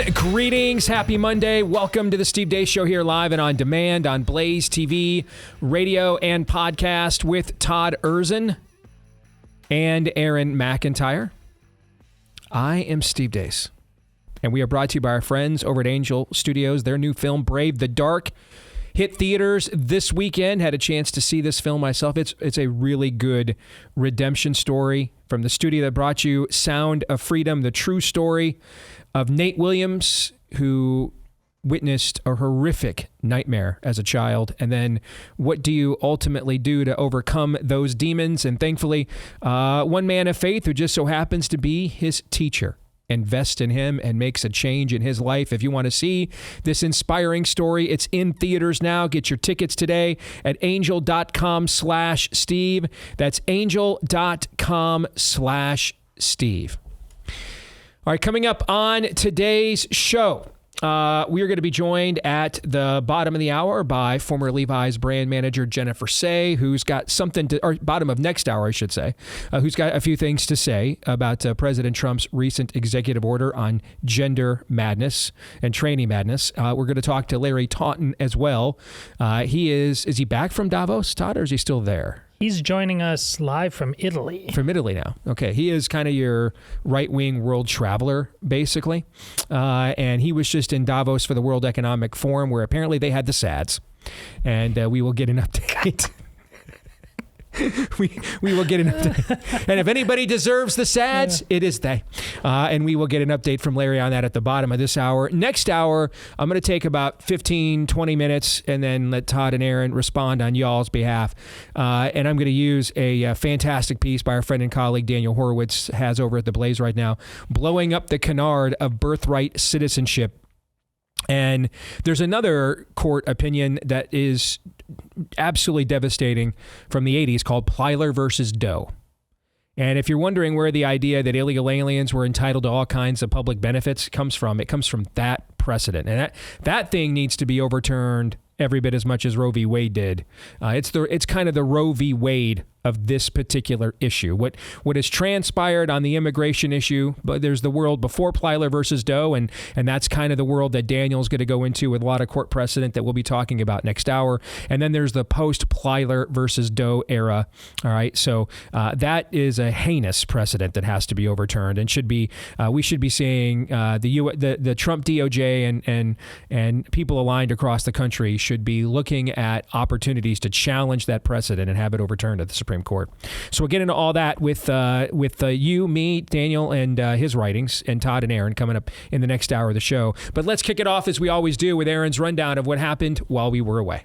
everyone. Greetings. Happy Monday. Welcome to the Steve Deace Show here live and on demand on Blaze TV, radio, and podcast with Todd Erzin and Aaron McIntyre. I am Steve Deace, and we are brought to you by our friends over at Angel Studios. Their new film, Brave the Dark, hit theaters this weekend. Had a chance to see this film myself. It's a really good redemption story from the studio that brought you Sound of Freedom, the true story of Nate Williams, who witnessed a horrific nightmare as a child. And then what do you ultimately do to overcome those demons? And thankfully, one man of faith who just so happens to be his teacher invests in him and makes a change in his life. If you want to see this inspiring story, it's in theaters now. Get your tickets today at angel.com/Steve. That's angel.com/Steve. All right, coming up on today's show, we are going to be joined at the bottom of the hour by former Levi's brand manager Jennifer Say, who's got something to, or bottom of next hour, I should say, who's got a few things to say about President Trump's recent executive order on gender madness and tranny madness. We're going to talk to Larry Taunton as well. Is he back from Davos, Todd, or is he still there? He's joining us live from Italy. From Italy now. Okay. He is kind of your right-wing world traveler, basically. And he was just in Davos for the World Economic Forum, where apparently they had the SADs. And we will get an update. we will get an update. And if anybody deserves the SADs, it is they. And we will get an update from Larry on that at the bottom of this hour. Next hour, I'm going to take about 15, 20 minutes and then let Todd and Aaron respond on y'all's behalf. And I'm going to use a fantastic piece by our friend and colleague Daniel Horowitz has over at The Blaze right now, blowing up the canard of birthright citizenship. And there's another court opinion that is absolutely devastating from the 80s called Plyler versus Doe. And if you're wondering where the idea that illegal aliens were entitled to all kinds of public benefits comes from, it comes from that precedent. And that thing needs to be overturned every bit as much as Roe v. Wade did. It's kind of the Roe v. Wade of this particular issue. What has transpired on the immigration issue, but there's the world before Plyler versus Doe, and that's kind of the world that Daniel's going to go into with a lot of court precedent that we'll be talking about next hour. And then there's the post-Plyler versus Doe era. All right, so that is a heinous precedent that has to be overturned and should be. We should be seeing the Trump DOJ and people aligned across the country should be looking at opportunities to challenge that precedent and have it overturned at the Supreme Court. So we'll get into all that with you, me, Daniel, and his writings, and Todd and Aaron coming up in the next hour of the show. But let's kick it off as we always do with Aaron's rundown of what happened while we were away.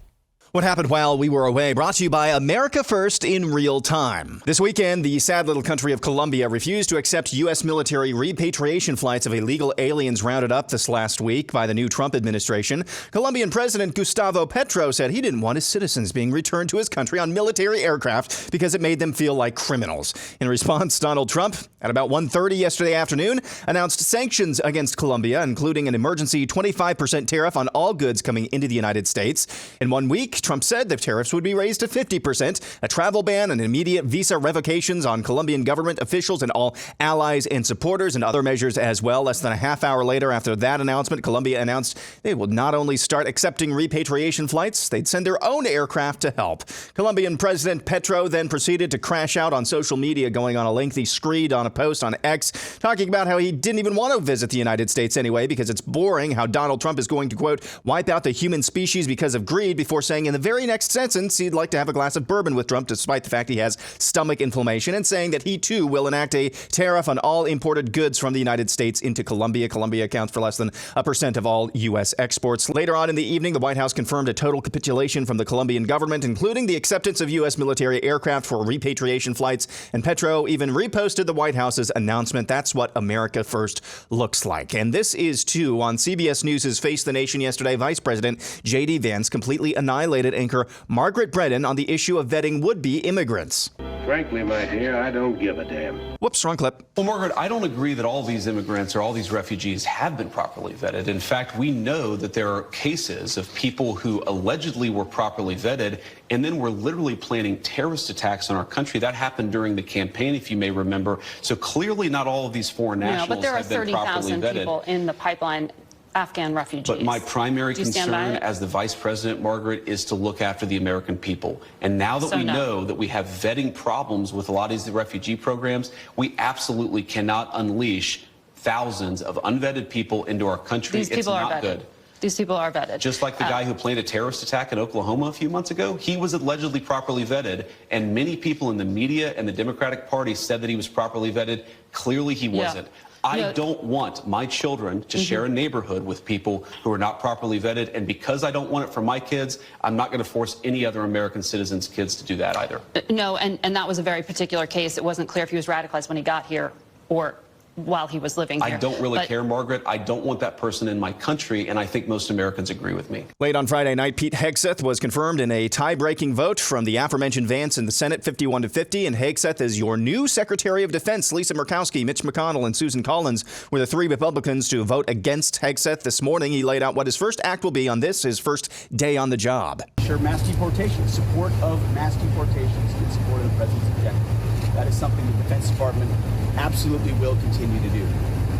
What happened while we were away, brought to you by America First in real time. This weekend, the sad little country of Colombia refused to accept U.S. military repatriation flights of illegal aliens rounded up this last week by the new Trump administration. Colombian President Gustavo Petro said he didn't want his citizens being returned to his country on military aircraft because it made them feel like criminals. In response, Donald Trump, at about 1:30 yesterday afternoon, announced sanctions against Colombia, including an emergency 25% tariff on all goods coming into the United States. In 1 week, Trump said the tariffs would be raised to 50%, a travel ban and immediate visa revocations on Colombian government officials and all allies and supporters, and other measures as well. Less than a half hour later after that announcement, Colombia announced they would not only start accepting repatriation flights, they'd send their own aircraft to help. Colombian President Petro then proceeded to crash out on social media, going on a lengthy screed on a post on X, talking about how he didn't even want to visit the United States anyway because it's boring, how Donald Trump is going to, quote, wipe out the human species because of greed, before saying in the very next sentence he'd like to have a glass of bourbon with Trump despite the fact he has stomach inflammation, and saying that he too will enact a tariff on all imported goods from the United States into Colombia. Colombia accounts for less than 1% of all U.S. exports. Later on in the evening, the White House confirmed a total capitulation from the Colombian government, including the acceptance of U.S. military aircraft for repatriation flights, and Petro even reposted the White House's announcement. That's what America First looks like. And this is too. On CBS News' Face the Nation yesterday, Vice President J.D. Vance completely annihilated anchor Margaret Brennan on the issue of vetting would-be immigrants. Frankly, my dear, I don't give a damn. Whoops, wrong clip. Well, Margaret, I don't agree that all these immigrants or all these refugees have been properly vetted. In fact, we know that there are cases of people who allegedly were properly vetted and then were literally planning terrorist attacks on our country. That happened during the campaign, if you may remember. So clearly not all of these foreign nationals have been properly vetted. But there are 30,000 people in the pipeline Afghan refugees. But my primary Do you stand by concern it? as the vice president, Margaret, is to look after the American people. And now that we know that we have vetting problems with a lot of these refugee programs, we absolutely cannot unleash thousands of unvetted people into our country. These people it's are not vetted. good. These people are vetted. Just like the guy who planned a terrorist attack in Oklahoma a few months ago, he was allegedly properly vetted, and many people in the media and the Democratic Party said that he was properly vetted. Clearly he wasn't. I don't want my children to share a neighborhood with people who are not properly vetted, and because I don't want it for my kids, I'm not going to force any other American citizens' kids to do that either. No, and that was a very particular case. It wasn't clear if he was radicalized when he got here or while he was living here. I don't really care, Margaret. I don't want that person in my country, and I think most Americans agree with me. Late on Friday night, Pete Hegseth was confirmed in a tie-breaking vote from the aforementioned Vance in the Senate, 51-50, and Hegseth is your new Secretary of Defense. Lisa Murkowski, Mitch McConnell, and Susan Collins were the three Republicans to vote against Hegseth. This morning, he laid out what his first act will be on this, his first day on the job. Sure, mass deportation, support of mass deportations in support of the president's objective. That is something the Defense Department absolutely will continue to do.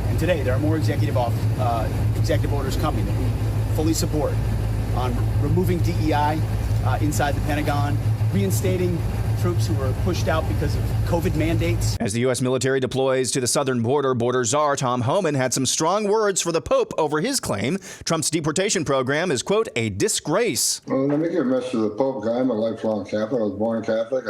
And today, there are more executive orders coming that we fully support on removing DEI inside the Pentagon, reinstating troops who were pushed out because of COVID mandates. As the U.S. military deploys to the southern border czar Tom Homan had some strong words for the Pope over his claim Trump's deportation program is, quote, a disgrace. Well, let me give a message to the Pope. I'm a lifelong Catholic. I was born Catholic.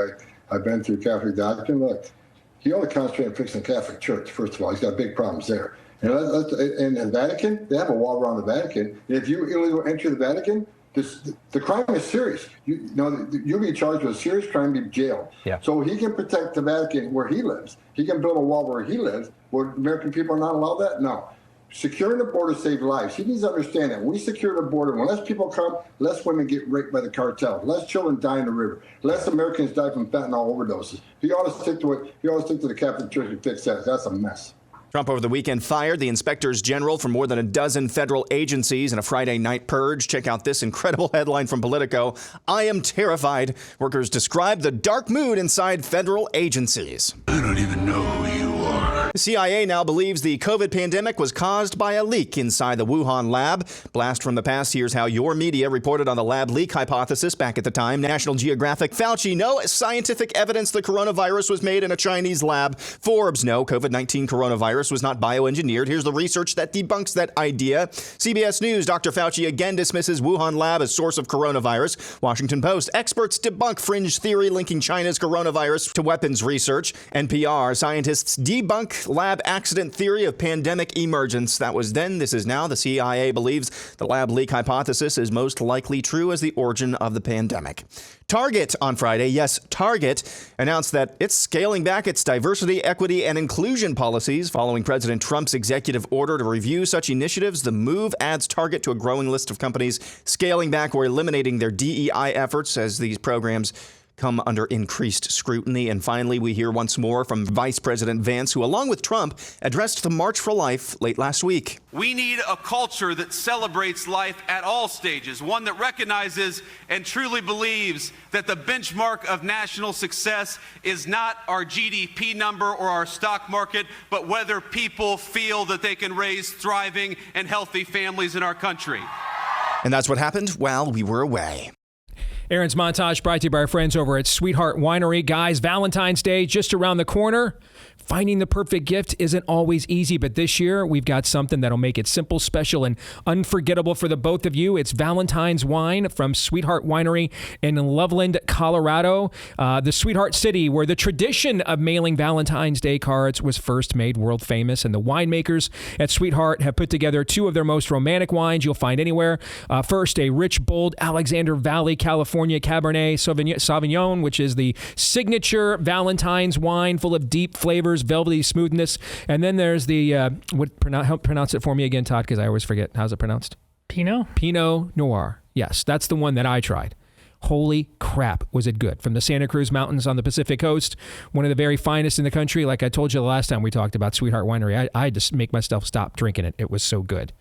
I've been through Catholic doctrine. Look, he only concentrates on fixing the Catholic Church, first of all. He's got big problems there. And in the Vatican, they have a wall around the Vatican. And if you illegally enter the Vatican, the crime is serious. You'll be charged with a serious crime, be jailed. Yeah. So he can protect the Vatican where he lives. He can build a wall where he lives. Where American people are not allowed that? No. Securing the border saves lives. He needs to understand that. When we secure the border, when less people come, less women get raped by the cartel, less children die in the river, less Americans die from fentanyl overdoses. He ought to stick to the Catholic Church and fix that. That's a mess. Trump over the weekend fired the inspectors general from more than a dozen federal agencies in a Friday night purge. Check out this incredible headline from Politico. I am terrified. Workers describe the dark mood inside federal agencies. I don't even know who you are. The CIA now believes the COVID pandemic was caused by a leak inside the Wuhan lab. Blast from the past, here's how your media reported on the lab leak hypothesis back at the time. National Geographic, Fauci, no scientific evidence the coronavirus was made in a Chinese lab. Forbes, no, COVID-19 coronavirus was not bioengineered. Here's the research that debunks that idea. CBS News, Dr. Fauci again dismisses Wuhan lab as source of coronavirus. Washington Post, experts debunk fringe theory linking China's coronavirus to weapons research. NPR, scientists debunk lab accident theory of pandemic emergence. That was then, this is now. The CIA believes the lab leak hypothesis is most likely true as the origin of the pandemic. Target on Friday, yes, Target, announced that it's scaling back its diversity, equity, and inclusion policies following President Trump's executive order to review such initiatives. The move adds Target to a growing list of companies scaling back or eliminating their DEI efforts as these programs come under increased scrutiny. And finally, we hear once more from Vice President Vance, who, along with Trump, addressed the March for Life late last week. We need a culture that celebrates life at all stages, one that recognizes and truly believes that the benchmark of national success is not our GDP number or our stock market, but whether people feel that they can raise thriving and healthy families in our country. And that's what happened while we were away. Aaron's Montage brought to you by our friends over at Sweetheart Winery. Guys, Valentine's Day just around the corner. Finding the perfect gift isn't always easy, but this year we've got something that'll make it simple, special, and unforgettable for the both of you. It's Valentine's wine from Sweetheart Winery in Loveland, Colorado, the Sweetheart City, where the tradition of mailing Valentine's Day cards was first made world famous. And the winemakers at Sweetheart have put together two of their most romantic wines you'll find anywhere. First, a rich, bold Alexander Valley, California Cabernet Sauvignon, which is the signature Valentine's wine, full of deep flavors, velvety smoothness. And then there's the, help pronounce it for me again, Todd, because I always forget. How's it pronounced? Pinot Noir. Yes, that's the one that I tried. Holy crap, was it good. From the Santa Cruz Mountains on the Pacific Coast, one of the very finest in the country. Like I told you the last time we talked about Sweetheart Winery, I had to make myself stop drinking it. It was so good.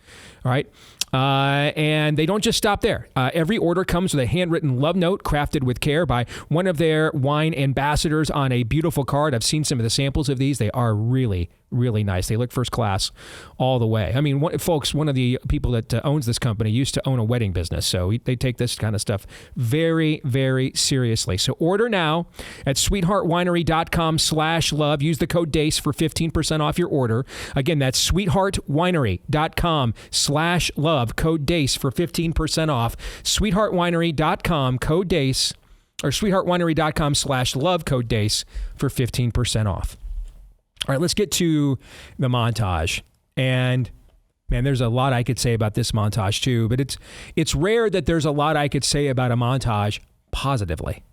All right. And they don't just stop there. Every order comes with a handwritten love note crafted with care by one of their wine ambassadors on a beautiful card. I've seen some of the samples of these. They are really, really nice. They look first class all the way. I mean, one of the people that owns this company used to own a wedding business, so they take this kind of stuff very, very seriously. So order now at sweetheartwinery.com/love. Use the code DACE for 15% off your order. Again, that's sweetheartwinery.com/love. Code DACE for 15% off. Sweetheartwinery.com, code DACE, or sweetheartwinery.com/love, code DACE for 15% off. All right, let's get to the montage. And man, there's a lot I could say about this montage too, but it's rare that there's a lot I could say about a montage positively.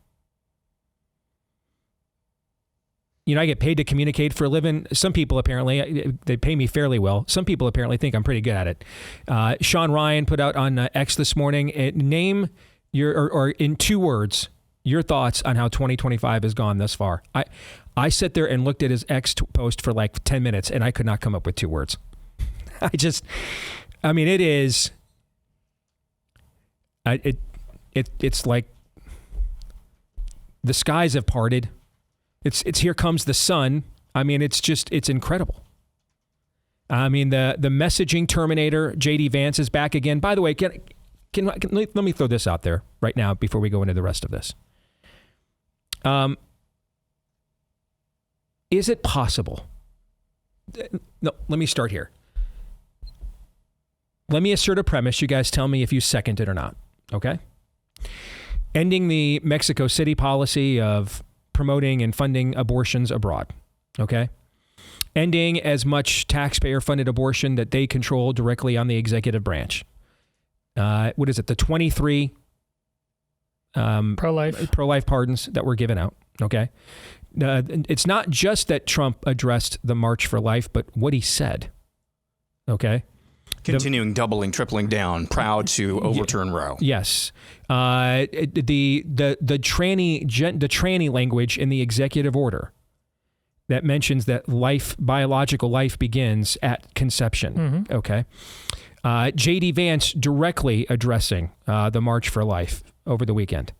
You know, I get paid to communicate for a living. Some people apparently, they pay me fairly well. Some people apparently think I'm pretty good at it. Sean Ryan put out on X this morning, name or in 2 words, your thoughts on how 2025 has gone thus far. I sat there and looked at his X post for like 10 minutes and I could not come up with 2 words. It is, it's like the skies have parted. It's here comes the sun. I mean, it's incredible. I mean, the messaging terminator, J.D. Vance, is back again. By the way, let me throw this out there right now before we go into the rest of this. Is it possible? No, let me start here. Let me assert a premise. You guys tell me if you second it or not. Okay? Ending the Mexico City policy of promoting and funding abortions abroad. Okay? Ending as much taxpayer-funded abortion that they control directly on the executive branch. What is it? The 23 pro-life pardons that were given out. Okay? It's not just that Trump addressed the March for Life, but what he said. Okay? Continuing, doubling, tripling down, proud to overturn Roe. Yes. The tranny language in the executive order that mentions that biological life begins at conception. Mm-hmm. Okay. J.D. Vance directly addressing the March for Life over the weekend.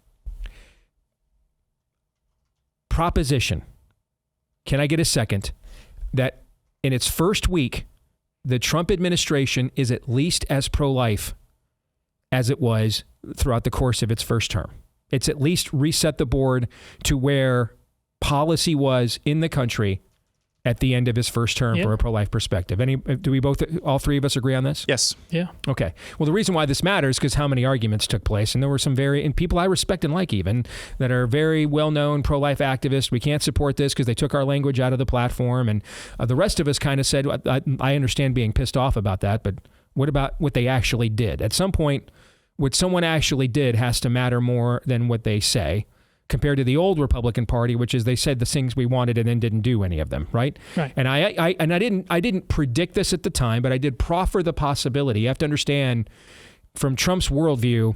Proposition. Can I get a second? That in its first week, the Trump administration is at least as pro-life as it was throughout the course of its first term. It's at least reset the board to where policy was in the country at the end of his first term from a pro-life perspective. All 3 of us agree on this? Yes. Yeah. Okay. Well, the reason why this matters is because how many arguments took place, and there were some people I respect and like even, that are very well-known pro-life activists. We can't support this because they took our language out of the platform, and the rest of us kind of said, I understand being pissed off about that, but what about what they actually did? At some point, what someone actually did has to matter more than what they say, compared to the old Republican Party, which is they said the things we wanted and then didn't do any of them, right? Right. And I didn't predict this at the time, but I did proffer the possibility. You have to understand, from Trump's worldview,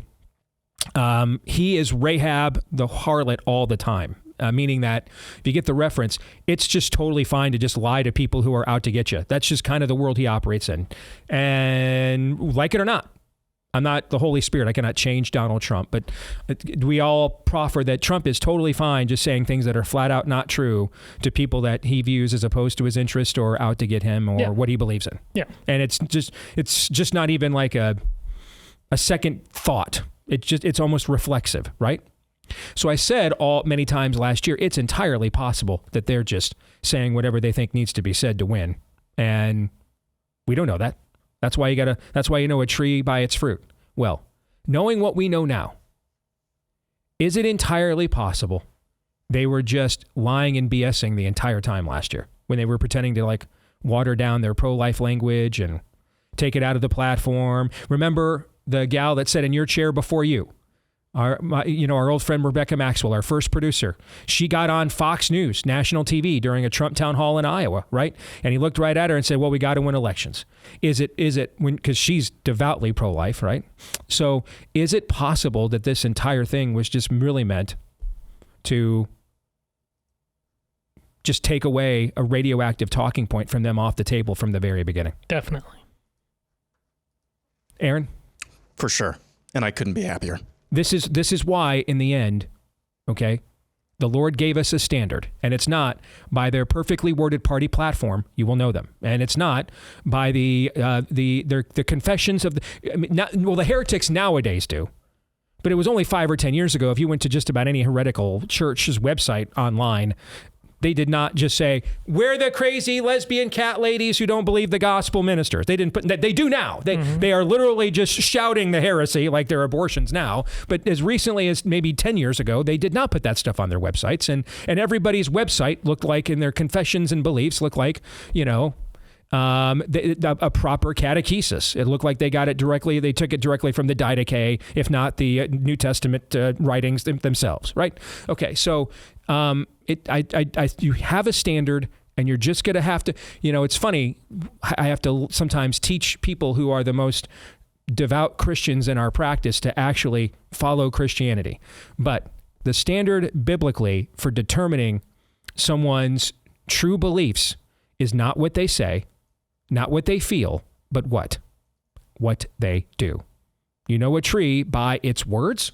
he is Rahab the harlot all the time. Meaning that if you get the reference, it's just totally fine to just lie to people who are out to get you. That's just kind of the world he operates in. And like it or not, I'm not the Holy Spirit. I cannot change Donald Trump. But we all proffer that Trump is totally fine just saying things that are flat out not true to people that he views as opposed to his interest or out to get him or what he believes in. Yeah. And it's just not even like a second thought. It's almost reflexive, right? So I said many times last year, it's entirely possible that they're just saying whatever they think needs to be said to win. And we don't know that. That's why you know a tree by its fruit. Well, knowing what we know now, is it entirely possible they were just lying and BSing the entire time last year when they were pretending to like water down their pro-life language and take it out of the platform? Remember the gal that sat in your chair before you? Our old friend Rebecca Maxwell, our first producer, she got on Fox News, national TV during a Trump town hall in Iowa, right? And he looked right at her and said, well, we got to win elections. Is it because she's devoutly pro-life, right? So is it possible that this entire thing was just really meant to just take away a radioactive talking point from them off the table from the very beginning? Definitely. Aaron? For sure. And I couldn't be happier. This is why, in the end, okay, The Lord gave us a standard, and it's not by their perfectly worded party platform. You will know them, and it's not by the confessions of the heretics nowadays do. But it was only 5 or 10 years ago. If you went to just about any heretical church's website online, they did not just say, we're the crazy lesbian cat ladies who don't believe the gospel ministers. They didn't put that. They do now. They are literally just shouting the heresy like they're abortions now. But as recently as maybe 10 years ago, they did not put that stuff on their websites. And everybody's website looked like, in their confessions and beliefs, looked like, a proper catechesis. It looked like they got it directly. They took it directly from the Didache, if not the New Testament writings themselves. Right? Okay. So you have a standard, and you're just going to have to. It's funny. I have to sometimes teach people who are the most devout Christians in our practice to actually follow Christianity. But the standard biblically for determining someone's true beliefs is not what they say, not what they feel, but what they do. You know a tree by its words.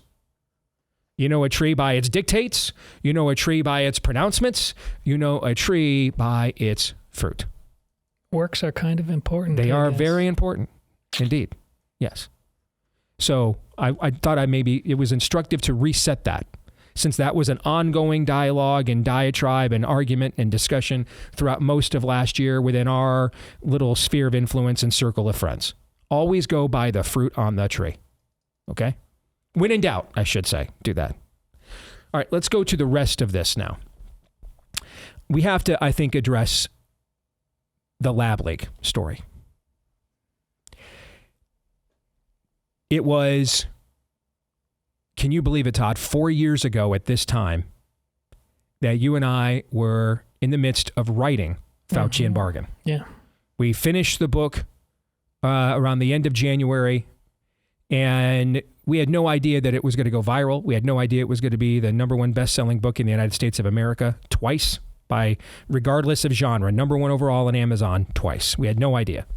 You know a tree by its dictates. You know a tree by its pronouncements. You know a tree by its fruit. Works are kind of important. They are very important, indeed. Yes. So I thought it was instructive to reset that, since that was an ongoing dialogue and diatribe and argument and discussion throughout most of last year within our little sphere of influence and circle of friends. Always go by the fruit on the tree. Okay? When in doubt, I should say, do that. All right, let's go to the rest of this now. We have to, I think, address the Lab Leak story. It was, can you believe it, Todd, 4 years ago at this time that you and I were in the midst of writing Fauci and Bargain. Yeah. We finished the book around the end of January, and we had no idea that it was going to go viral. We had no idea it was going to be the #1 best-selling book in the United States of America twice, regardless of genre, #1 overall on Amazon twice. We had no idea.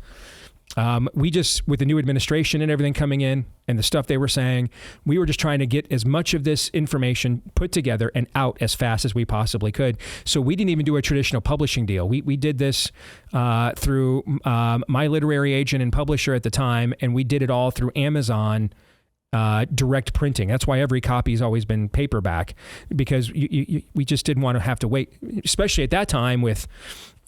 We just, with the new administration and everything coming in and the stuff they were saying, we were just trying to get as much of this information put together and out as fast as we possibly could. So we didn't even do a traditional publishing deal. We did this through my literary agent and publisher at the time, and we did it all through Amazon direct printing. That's why every copy has always been paperback, because we just didn't want to have to wait, especially at that time with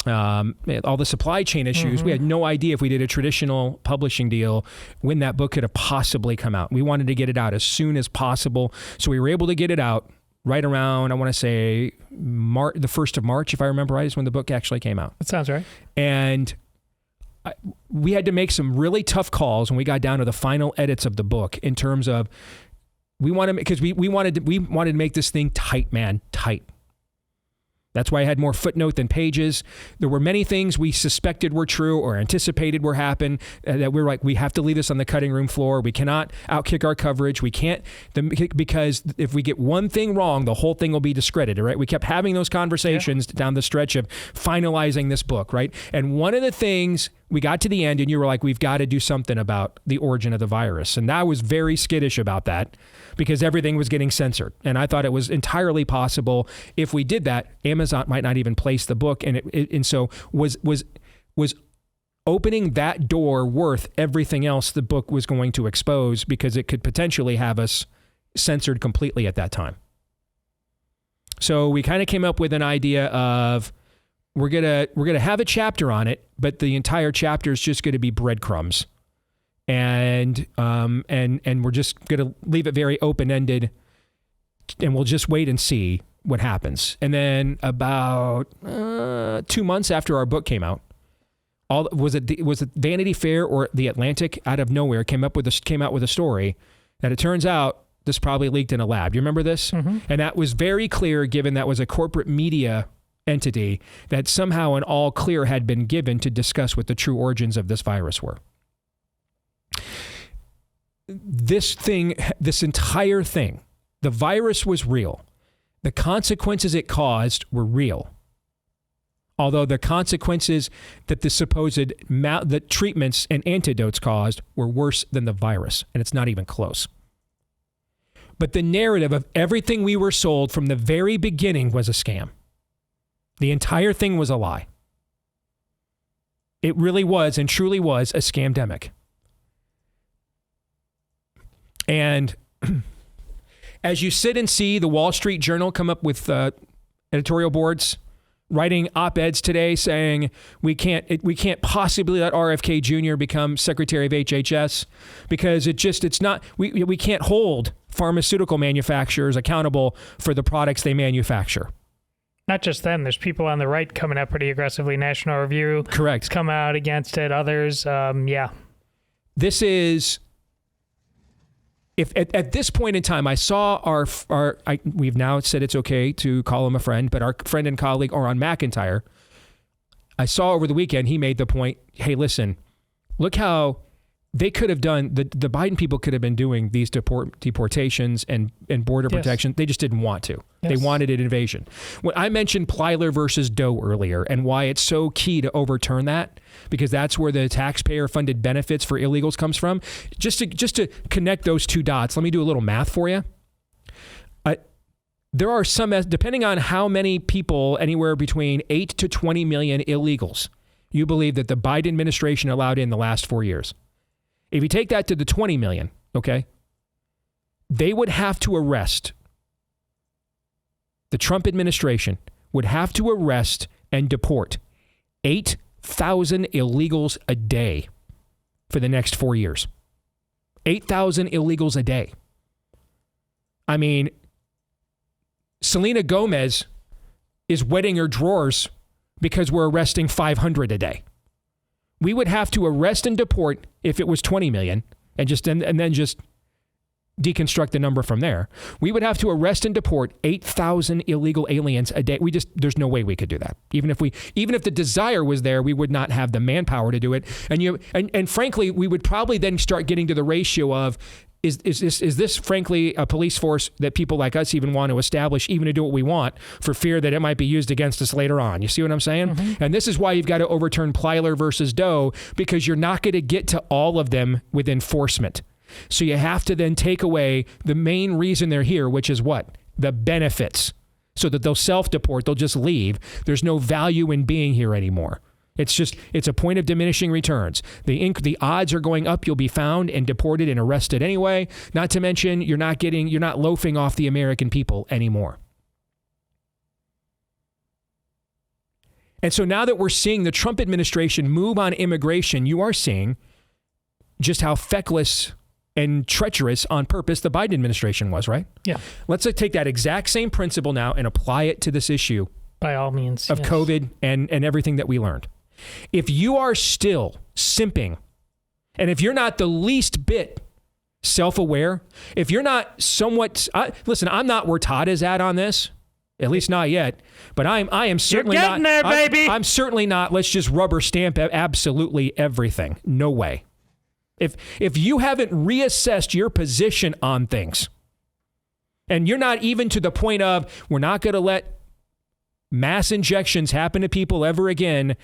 all the supply chain issues. We had no idea if we did a traditional publishing deal when that book could have possibly come out. We wanted to get it out as soon as possible. So we were able to get it out right around, I want to say, the 1st of March, if I remember right, is when the book actually came out. That sounds right. And we had to make some really tough calls when we got down to the final edits of the book in terms of we wanted to make this thing tight, man, tight. That's why I had more footnote than pages. There were many things we suspected were true or anticipated were happen that we were like, we have to leave this on the cutting room floor. We cannot outkick our coverage. We can't, because if we get one thing wrong, the whole thing will be discredited, right? We kept having those conversations down the stretch of finalizing this book, right? And one of the things, we got to the end and you were like, we've got to do something about the origin of the virus. And I was very skittish about that because everything was getting censored. And I thought it was entirely possible if we did that, Amazon might not even place the book. And so was opening that door worth everything else the book was going to expose, because it could potentially have us censored completely at that time. So we kind of came up with an idea of, we're gonna have a chapter on it, but the entire chapter is just going to be breadcrumbs, and we're just going to leave it very open-ended, and we'll just wait and see what happens. And then about 2 months after our book came out, was it Vanity Fair or The Atlantic, out of nowhere came out with a story that it turns out this probably leaked in a lab. Do you remember this? Mm-hmm. And that was very clear, given that was a corporate media entity, that somehow an all clear had been given to discuss what the true origins of this virus were. This entire thing, the virus was real. The consequences it caused were real. Although the consequences that the supposed the treatments and antidotes caused were worse than the virus, and it's not even close. But the narrative of everything we were sold from the very beginning was a scam. The entire thing was a lie. It really was and truly was a scamdemic. And as you sit and see the Wall Street Journal come up with editorial boards writing op-eds today saying we can't possibly let RFK Jr. become Secretary of HHS because we can't hold pharmaceutical manufacturers accountable for the products they manufacture. Not just them. There's people on the right coming out pretty aggressively. National Review. Correct. Come out against it. Others. Yeah. This is... If at this point in time, I saw we've now said it's okay to call him a friend, but our friend and colleague Oran McIntyre, I saw over the weekend, he made the point, hey, listen, look how they could have done, the Biden people could have been doing these deportations and border protection. They just didn't want to. Yes. They wanted an invasion. When I mentioned Plyler versus Doe earlier and why it's so key to overturn that, because that's where the taxpayer-funded benefits for illegals comes from. Just to connect those two dots, let me do a little math for you. There are some, depending on how many people, anywhere between 8 to 20 million illegals, you believe that the Biden administration allowed in the last 4 years. If you take that to the 20 million, okay, they would have to arrest, the Trump administration would have to arrest and deport 8,000 illegals a day for the next 4 years. 8,000 illegals a day. I mean, Selena Gomez is wetting her drawers because we're arresting 500 a day. We would have to arrest and deport if it was 20 million and then just deconstruct the number from there. We would have to arrest and deport 8,000 illegal aliens a day. There's no way we could do that. Even if the desire was there, we would not have the manpower to do it. And frankly, we would probably then start getting to the ratio of is this frankly a police force that people like us even want to establish, even to do what we want, for fear that it might be used against us later on? You see what I'm saying? Mm-hmm. And this is why you've got to overturn Plyler versus Doe, because you're not going to get to all of them with enforcement. So you have to then take away the main reason they're here, which is what? The benefits. So that they'll self-deport, they'll just leave. There's no value in being here anymore. It's a point of diminishing returns. The odds are going up. You'll be found and deported and arrested anyway. Not to mention, you're not loafing off the American people anymore. And so now that we're seeing the Trump administration move on immigration, you are seeing just how feckless and treacherous on purpose the Biden administration was, right? Yeah. Let's take that exact same principle now and apply it to this issue. By all means. Of COVID and everything that we learned. If you are still simping, and if you're not the least bit self-aware, if you're not somewhat, listen, I'm not where Todd is at on this, at least not yet, but I am certainly You're getting there, baby. I'm certainly not, let's just rubber stamp absolutely everything. No way. If you haven't reassessed your position on things, and you're not even to the point of, we're not going to let mass injections happen to people ever again,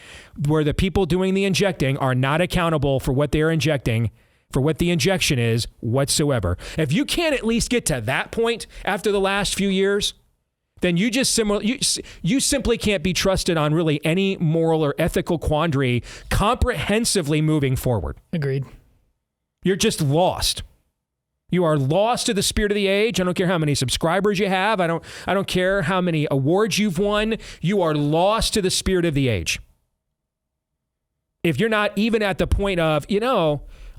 where the people doing the injecting are not accountable for what they're injecting, for what the injection is whatsoever. If you can't at least get to that point after the last few years, then you simply can't be trusted on really any moral or ethical quandary comprehensively moving forward. Agreed. You're just lost. You are lost to the spirit of the age. I don't care how many subscribers you have. I don't care how many awards you've won. You are lost to the spirit of the age. If you're not even at the point of,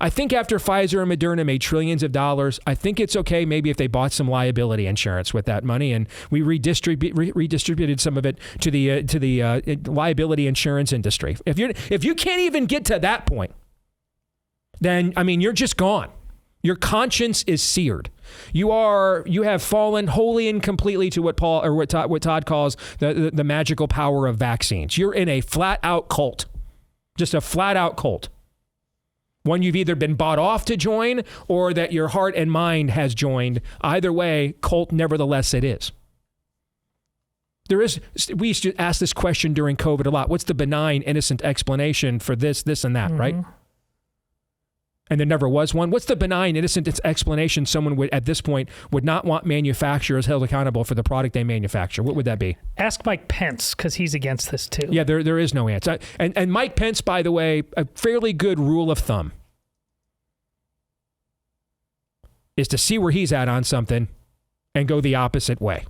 I think after Pfizer and Moderna made trillions of dollars, I think it's okay maybe if they bought some liability insurance with that money and we redistributed some of it to the liability insurance industry. If you can't even get to that point, then you're just gone. Your conscience is seared. You have fallen wholly and completely to what Todd calls the magical power of vaccines. You're in a flat out cult, just a flat out cult. One you've either been bought off to join or that your heart and mind has joined. Either way, cult nevertheless it is. We used to ask this question during COVID a lot. What's the benign, innocent explanation for this, and that, right? and there never was one, what's the benign, innocent explanation someone would, at this point, would not want manufacturers held accountable for the product they manufacture? What would that be? Ask Mike Pence, because he's against this too. Yeah, there is no answer. And Mike Pence, by the way, a fairly good rule of thumb is to see where he's at on something and go the opposite way.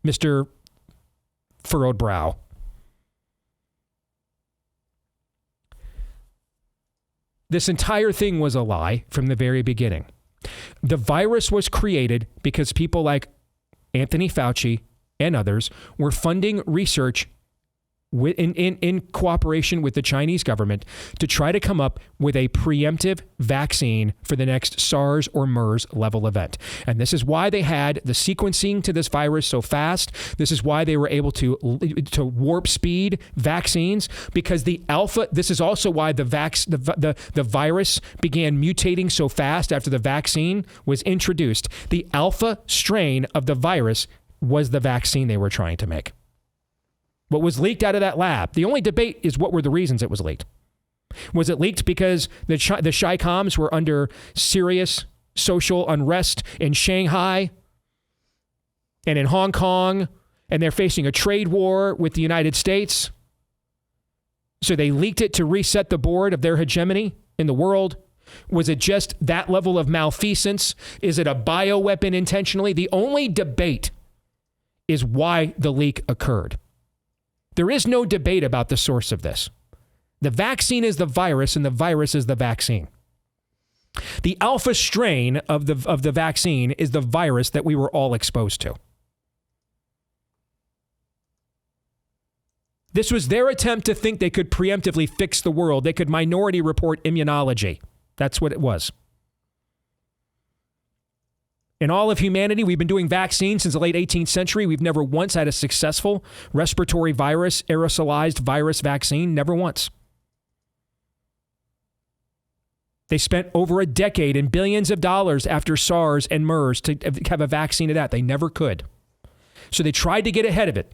Mr. Furrowed Brow. This entire thing was a lie from the very beginning. The virus was created because people like Anthony Fauci and others were funding research in cooperation with the Chinese government to try to come up with a preemptive vaccine for the next SARS or MERS level event. And this is why they had the sequencing to this virus so fast. This is why they were able to warp speed vaccines, because the alpha, this is also why the virus began mutating so fast after the vaccine was introduced. The alpha strain of the virus was the vaccine they were trying to make. What was leaked out of that lab? The only debate is what were the reasons it was leaked. Was it leaked because the Chi-Coms were under serious social unrest in Shanghai and in Hong Kong, and they're facing a trade war with the United States? So they leaked it to reset the board of their hegemony in the world? Was it just that level of malfeasance? Is it a bioweapon intentionally? The only debate is why the leak occurred. There is no debate about the source of this. The vaccine is the virus, and the virus is the vaccine. The alpha strain of the vaccine is the virus that we were all exposed to. This was their attempt to think they could preemptively fix the world. They could minority report immunology. That's what it was. In all of humanity, we've been doing vaccines since the late 18th century. We've never once had a successful respiratory virus, aerosolized virus vaccine. Never once. They spent over a decade and billions of dollars after SARS and MERS to have a vaccine of that. They never could. So they tried to get ahead of it.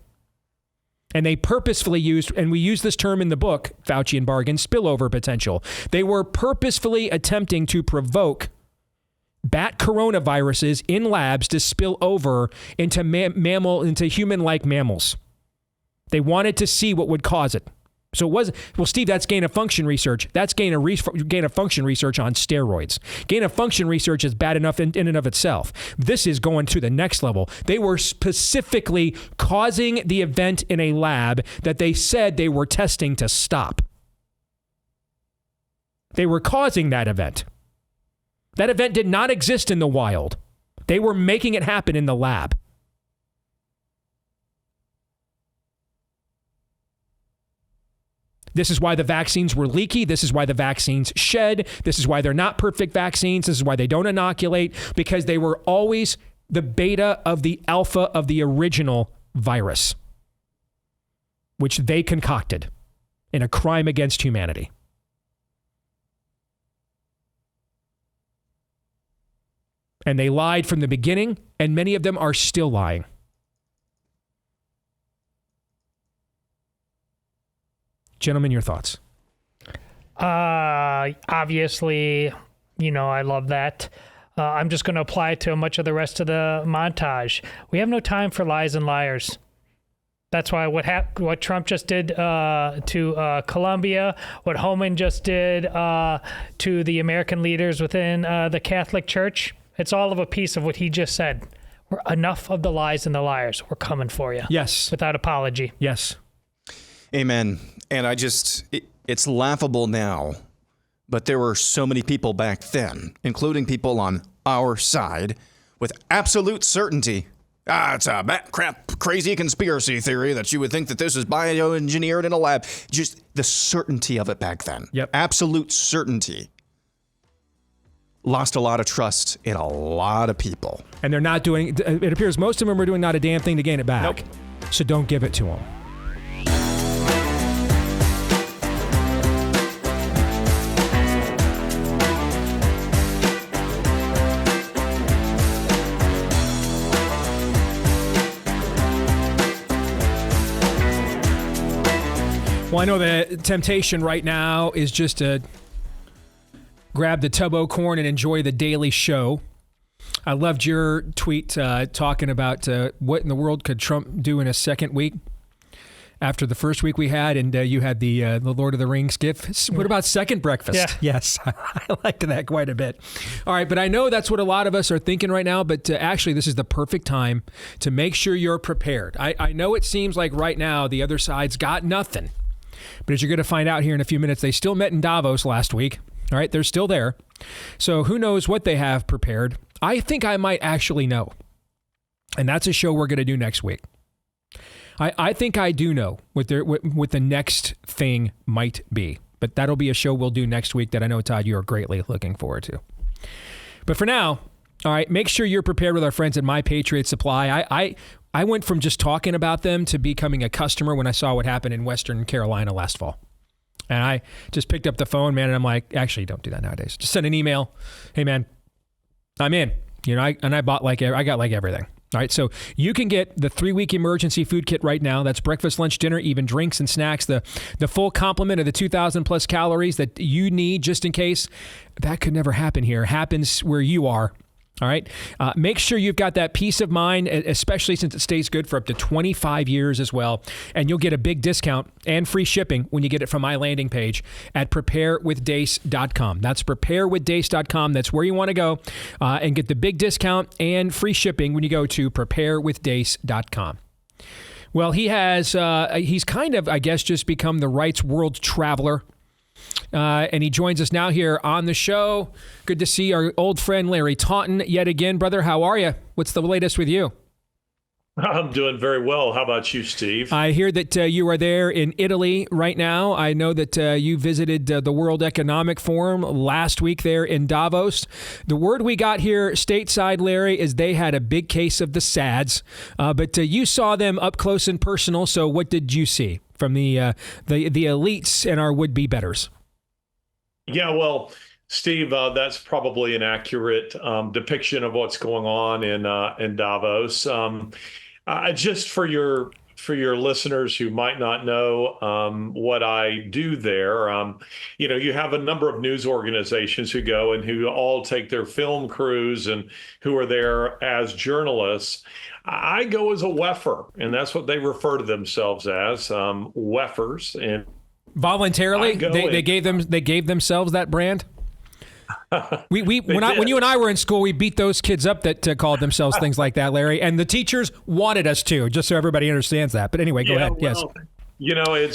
And they purposefully used, and we use this term in the book, Fauci and Bargan, spillover potential. They were purposefully attempting to provoke bat coronaviruses in labs to spill over into into human-like mammals. They wanted to see what would cause it. So it was, well, Steve, that's gain-of-function research. That's gain-of-function research on steroids. Gain-of-function research is bad enough in and of itself. This is going to the next level. They were specifically causing the event in a lab that they said they were testing to stop. They were causing that event. That event did not exist in the wild. They were making it happen in the lab. This is why the vaccines were leaky. This is why the vaccines shed. This is why they're not perfect vaccines. This is why they don't inoculate, because they were always the beta of the alpha of the original virus, which they concocted in a crime against humanity. And they lied from the beginning, and many of them are still lying. Gentlemen, your thoughts? Obviously, I love that. I'm just going to apply it to much of the rest of the montage. We have no time for lies and liars. That's why what Trump just did to Colombia, what Homan just did to the American leaders within the Catholic Church, it's all of a piece of what he just said. Enough of the lies and the liars. We're coming for you. Yes. Without apology. Yes. Amen. And it's laughable now, but there were so many people back then, including people on our side, with absolute certainty. It's a crazy conspiracy theory that you would think that this is bioengineered in a lab. Just the certainty of it back then. Yep. Absolute certainty. Lost a lot of trust in a lot of people. And they're not doing, it appears most of them are doing not a damn thing to gain it back. Nope. So don't give it to them. Well, I know the temptation right now is just to grab the tub o' corn and enjoy the daily show. I loved your tweet talking about what in the world could Trump do in a second week after the first week we had, and you had the Lord of the Rings gift. What about second breakfast? Yeah. Yes, I liked that quite a bit. All right, but I know that's what a lot of us are thinking right now, but actually this is the perfect time to make sure you're prepared. I know it seems like right now the other side's got nothing, but as you're going to find out here in a few minutes, they still met in Davos last week. All right, they're still there. So who knows what they have prepared. I think I might actually know, and that's a show we're going to do next week. I think I do know what the next thing might be, but that'll be a show we'll do next week that I know, Todd, you are greatly looking forward to. But for now, all right, make sure you're prepared with our friends at My Patriot Supply. I went from just talking about them to becoming a customer when I saw what happened in Western Carolina last fall. And I just picked up the phone, man, and I'm like, actually, don't do that nowadays. Just send an email. Hey, man, I'm in. I got like everything. All right, so you can get the 3-week emergency food kit right now. That's breakfast, lunch, dinner, even drinks and snacks. The full complement of the 2,000 plus calories that you need just in case that could never happen here. Happens where you are. All right. Make sure you've got that peace of mind, especially since it stays good for up to 25 years as well. And you'll get a big discount and free shipping when you get it from my landing page at preparewithdeace.com. That's preparewithdeace.com. That's where you want to go and get the big discount and free shipping when you go to preparewithdeace.com. Well, he's kind of, I guess, just become the rights world traveler. And he joins us now here on the show. Good to see our old friend Larry Taunton yet again. Brother, how are you? What's the latest with you? I'm doing very well. How about you, Steve? I hear that you are there in Italy right now. I know that you visited the World Economic Forum last week there in Davos. The word we got here stateside, Larry, is they had a big case of the SADs, but you saw them up close and personal. So what did you see from the elites and our would-be betters? Yeah, well, Steve, that's probably an accurate depiction of what's going on in Davos. Just for your listeners who might not know what I do there, you have a number of news organizations who go and who all take their film crews and who are there as journalists. I go as a WEFer, and that's what they refer to themselves as, WEFers. And voluntarily, they gave themselves that brand. When you and I were in school, we beat those kids up that called themselves things like that, Larry, and the teachers wanted us to, just so everybody understands that. But anyway, go ahead. Well, yes.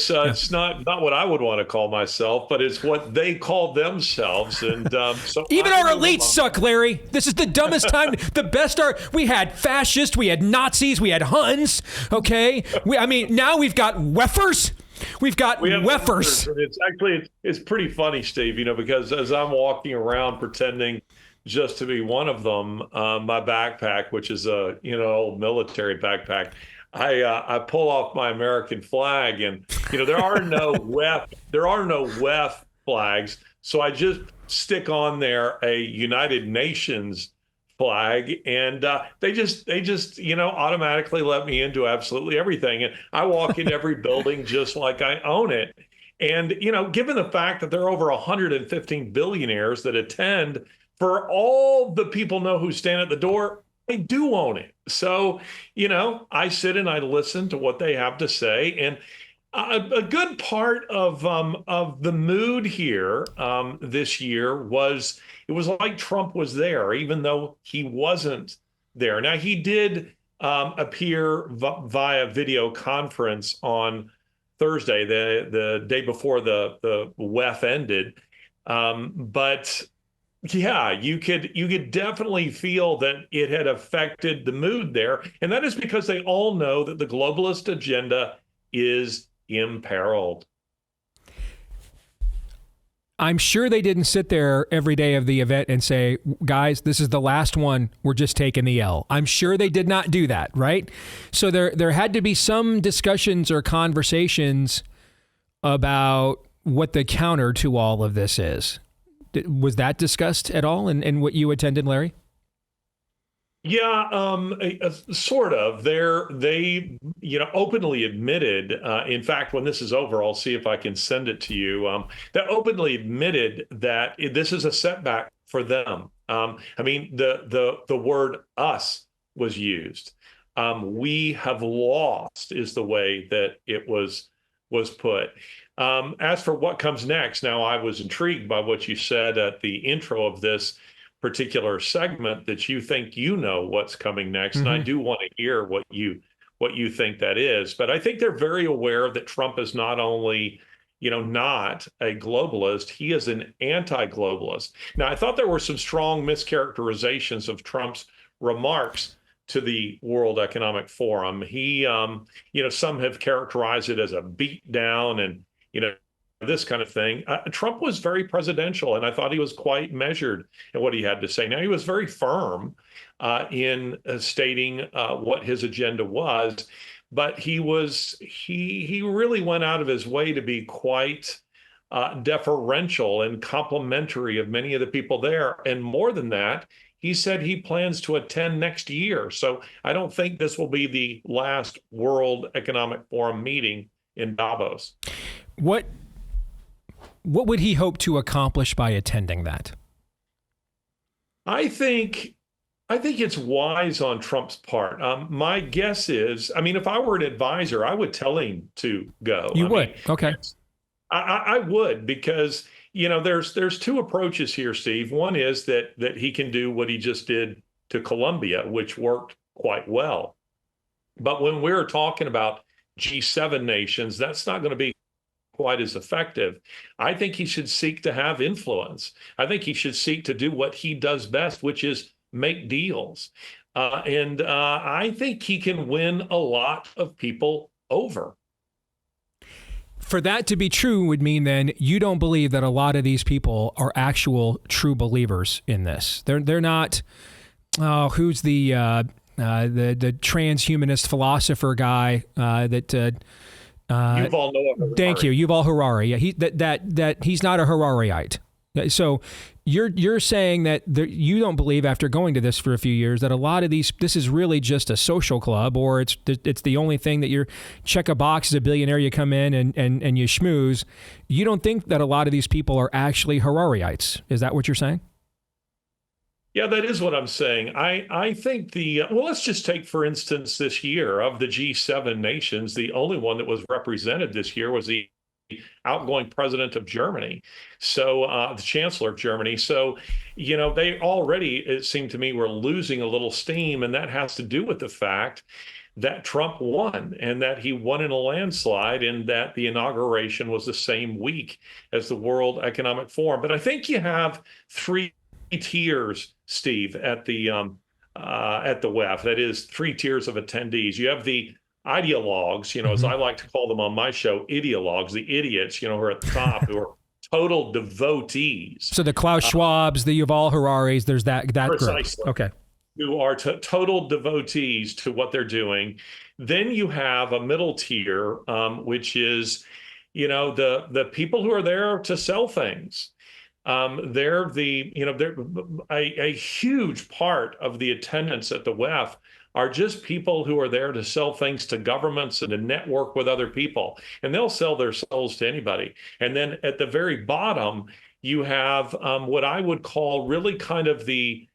It's not what I would want to call myself, but it's what they call themselves. And so even our elites suck, Larry. This is the dumbest time. The best we had fascists, we had Nazis, we had Huns. Okay, now we've got WEFers. We have WEFers. It's pretty funny, Steve, because as I'm walking around pretending just to be one of them, my backpack, which is a old military backpack, I pull off my American flag, and there are no WEF flags, so I just stick on there a United Nations flag, and they just automatically let me into absolutely everything, and I walk in every building just like I own it. And given the fact that there are over 115 billionaires that attend, for all the people know who stand at the door, I do own it. So I sit and I listen to what they have to say, and a good part of the mood here this year was it was like Trump was there, even though he wasn't there. Now, he did appear via video conference on Thursday, the day before the WEF ended. But yeah, you could definitely feel that it had affected the mood there. And that is because they all know that the globalist agenda is imperiled. I'm sure they didn't sit there every day of the event and say, guys, this is the last one. We're just taking the L. I'm sure they did not do that, right? So there had to be some discussions or conversations about what the counter to all of this is. Was that discussed at all in what you attended, Larry? Yeah, sort of. They openly admitted. In fact, when this is over, I'll see if I can send it to you. They openly admitted that this is a setback for them. I mean, the word "us" was used. We have lost is the way that it was put. As for what comes next, now I was intrigued by what you said at the intro of this particular segment, that you think you know what's coming next. And I do want to hear what you think that is. But I think they're very aware that Trump is not only, not a globalist, he is an anti-globalist. Now, I thought there were some strong mischaracterizations of Trump's remarks to the World Economic Forum. He, some have characterized it as a beatdown and, this kind of thing. Trump was very presidential, and I thought he was quite measured in what he had to say. Now, he was very firm in stating what his agenda was, but he really went out of his way to be quite deferential and complimentary of many of the people there. And more than that, he said he plans to attend next year. So I don't think this will be the last World Economic Forum meeting in Davos. What would he hope to accomplish by attending that? I think it's wise on Trump's part. My guess is, if I were an advisor, I would tell him to go. You would? Okay. I would, because, there's two approaches here, Steve. One is that he can do what he just did to Colombia, which worked quite well. But when we're talking about G7 nations, that's not going to be quite as effective. I think he should seek to have influence. I think he should seek to do what he does best, which is make deals. And I think he can win a lot of people over. For that to be true would mean then you don't believe that a lot of these people are actual true believers in this. They're not. Who's the transhumanist philosopher guy that? Yuval Noah Harari. Thank you, Yuval Harari. Yeah, that he's not a Harariite. So you're saying that you don't believe, after going to this for a few years, that a lot of this is really just a social club, or it's the only thing that you check a box as a billionaire, you come in and you schmooze. You don't think that a lot of these people are actually Harariites. Is that what you're saying? Yeah, that is what I'm saying. I think let's just take, for instance, this year of the G7 nations, the only one that was represented this year was the outgoing president of Germany. So the chancellor of Germany. So, they already, it seemed to me, were losing a little steam. And that has to do with the fact that Trump won, and that he won in a landslide, and that the inauguration was the same week as the World Economic Forum. But I think you have three tiers, Steve, at the WEF. That is, three tiers of attendees. You have the ideologues, as I like to call them on my show, ideologues, the idiots, who are at the top, who are total devotees. So the Klaus Schwabs, the Yuval Hararis, there's that Precisely. Group. Okay. Who are total devotees to what they're doing. Then you have a middle tier, which is, the people who are there to sell things. They're a huge part of the attendance at the WEF are just people who are there to sell things to governments and to network with other people. And they'll sell their souls to anybody. And then at the very bottom, you have what I would call really kind of the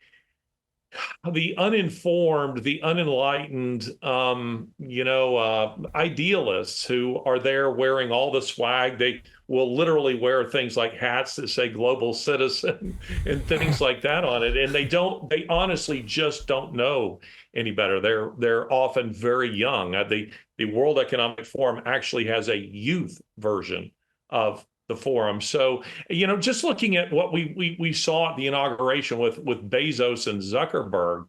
uninformed, the unenlightened, idealists who are there wearing all the swag. They will literally wear things like hats that say global citizen and things like that on it. And they honestly just don't know any better. They're often very young. The World Economic Forum actually has a youth version of the forum. So, just looking at what we saw at the inauguration with Bezos and Zuckerberg,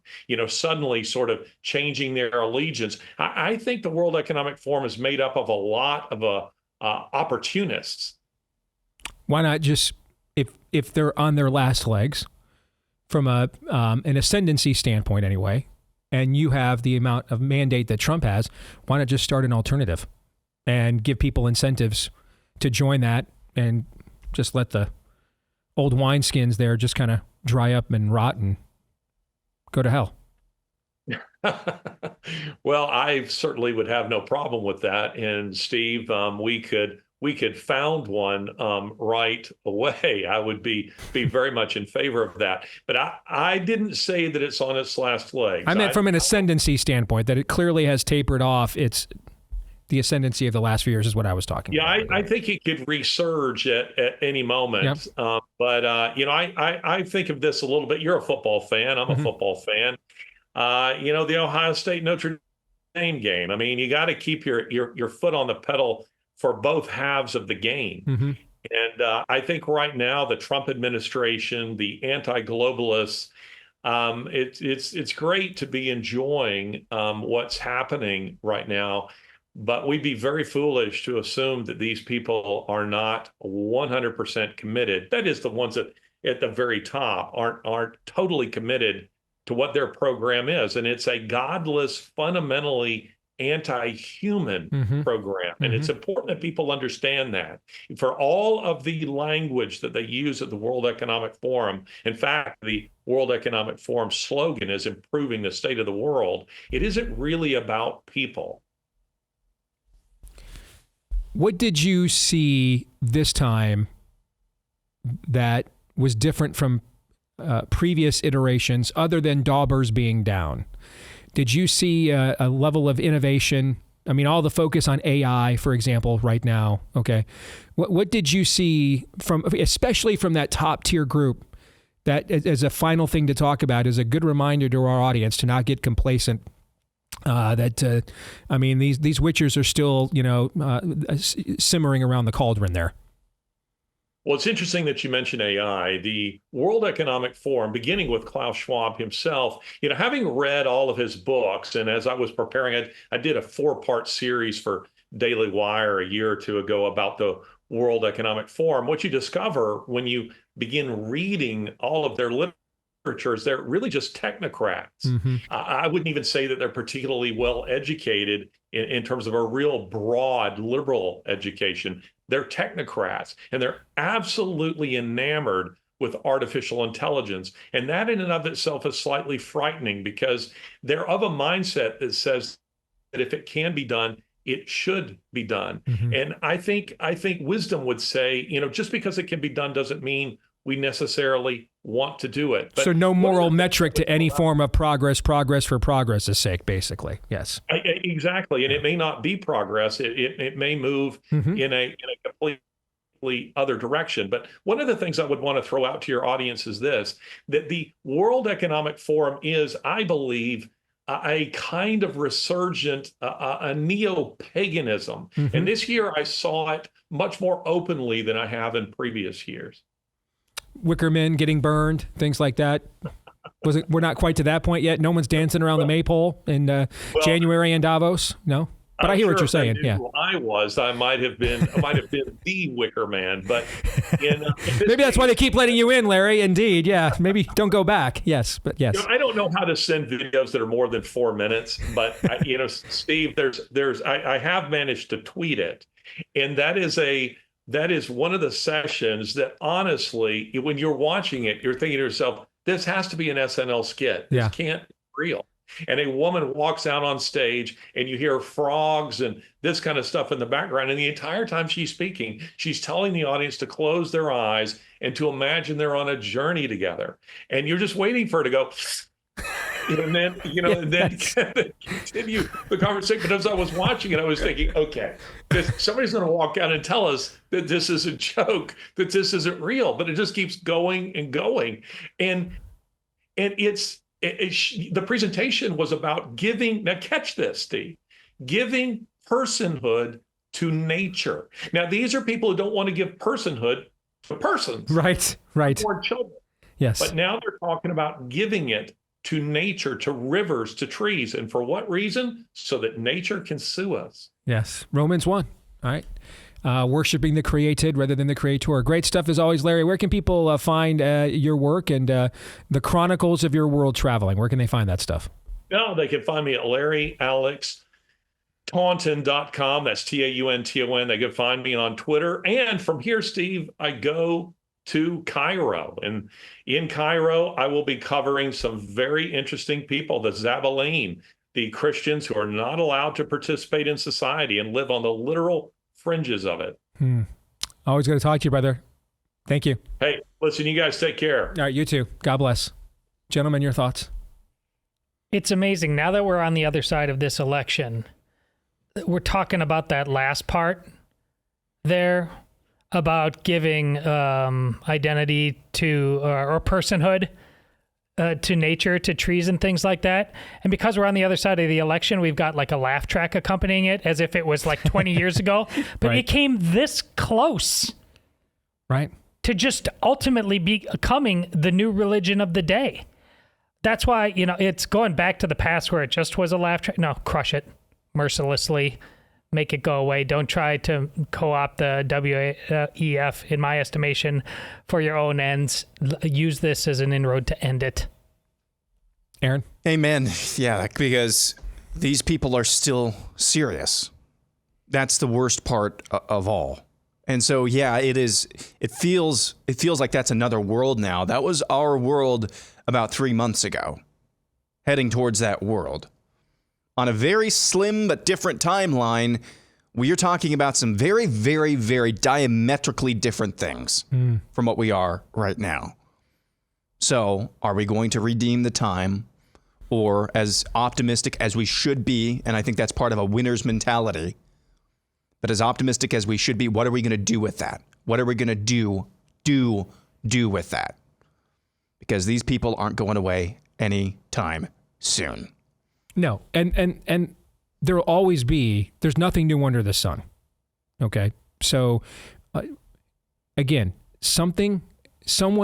suddenly sort of changing their allegiance. I think the World Economic Forum is made up of a lot of opportunists. Why not just, if they're on their last legs, from an ascendancy standpoint anyway, and you have the amount of mandate that Trump has, why not just start an alternative and give people incentives to join that, and just let the old wineskins there just kind of dry up and rot and go to hell? Well, I certainly would have no problem with that. And Steve, we could found one right away. I would be very much in favor of that. But I didn't say that it's on its last legs. I meant from an ascendancy standpoint, that it clearly has tapered off. It's the ascendancy of the last few years is what I was talking about. I think it could resurge at any moment. Yep. But I think of this a little bit. You're a football fan. I'm a football fan. The Ohio State Notre Dame game. I mean, you got to keep your foot on the pedal for both halves of the game. And I think right now the Trump administration, the anti-globalists, it's great to be enjoying what's happening right now. But we'd be very foolish to assume that these people are not 100% committed. That is, the ones that at the very top aren't totally committed to what their program is. And it's a godless, fundamentally anti-human program. And it's important that people understand that. For all of the language that they use at the World Economic Forum, in fact, the World Economic Forum slogan is improving the state of the world. It isn't really about people. What did you see this time that was different from previous iterations, other than daubers being down? Did you see a level of innovation? I mean, all the focus on AI, for example, right now. Okay, what did you see especially from that top tier group? That, as a final thing to talk about, is a good reminder to our audience to not get complacent. These witchers are still, simmering around the cauldron there. Well, it's interesting that you mentioned AI. The World Economic Forum, beginning with Klaus Schwab himself, having read all of his books, and as I was preparing, I did a 4-part series for Daily Wire a year or two ago about the World Economic Forum. What you discover when you begin reading all of their literature is they're really just technocrats. I wouldn't even say that they're particularly well educated in terms of a real broad liberal education. They're technocrats, and they're absolutely enamored with artificial intelligence. And that in and of itself is slightly frightening, because they're of a mindset that says that if it can be done, it should be done. And I think wisdom would say, just because it can be done doesn't mean we necessarily want to do it. But so no moral metric to any form of progress for progress's sake, basically. Yes. Exactly. And it may not be progress. It may move in a completely other direction. But one of the things I would want to throw out to your audience is this, that the World Economic Forum is, I believe, a kind of resurgent, a neo-paganism. And this year I saw it much more openly than I have in previous years. Wicker men getting burned, things like that. We're not quite to that point yet. No one's dancing around the maypole in January in Davos. No, but I hear what you're saying. Yeah, I might have been the Wicker man, but maybe that's why they keep letting you in, Larry. Indeed, yeah. Maybe don't go back. Yes, but yes. I don't know how to send videos that are more than 4 minutes, but Steve, I have managed to tweet it, and that is one of the sessions that, honestly, when you're watching it, you're thinking to yourself, this has to be an SNL skit. This can't be real. And a woman walks out on stage and you hear frogs and this kind of stuff in the background. And the entire time she's speaking, she's telling the audience to close their eyes and to imagine they're on a journey together. And you're just waiting for her to go, and then, and then continue the conversation. But as I was watching it, I was thinking, okay, somebody's going to walk out and tell us that this is a joke, that this isn't real. But it just keeps going and going. And the presentation was about giving, now catch this, Steve, giving personhood to nature. Now, these are people who don't want to give personhood to persons. Right. Or children. Yes. But now they're talking about giving it to nature, to rivers, to trees. And for what reason? So that nature can sue us. Yes. Romans 1. All right. Worshiping the created rather than the creator. Great stuff as always, Larry. Where can people find your work and the chronicles of your world traveling? Where can they find that stuff? No, they can find me at Larry Alex Taunton.com. That's Taunton. They can find me on Twitter. And from here, Steve, I go to Cairo. And in Cairo, I will be covering some very interesting people, the Zabaleen, the Christians who are not allowed to participate in society and live on the literal fringes of it. Always good to talk to you, brother. Thank you. Hey, listen, you guys take care. All right, you too. God bless. Gentlemen, your thoughts? It's amazing. Now that we're on the other side of this election, we're talking about that last part there about giving identity to or personhood to nature, to trees and things like that. And because we're on the other side of the election, we've got like a laugh track accompanying it as if it was like 20 years ago. But Right. it came this close. Right. To just ultimately becoming the new religion of the day. That's why, you know, it's going back to the past where it just was a laugh track. No, crush it mercilessly. Make it go away. Don't try to co-opt the WEF, in my estimation, for your own ends. Use this as an inroad to end it. Aaron? Amen. Yeah, because these people are still serious. That's the worst part of all. And so, yeah, it feels like that's another world now. That was our world about 3 months ago, heading towards that world. On a very slim but different timeline, we are talking about some very, very, very diametrically different things from what we are right now. So, are we going to redeem the time? Or as optimistic as we should be, and I think that's part of a winner's mentality, but as optimistic as we should be, what are we going to do with that? What are we going to do with that? Because these people aren't going away anytime soon. No, and there'll always be, there's nothing new under the sun. Okay? So, again, someone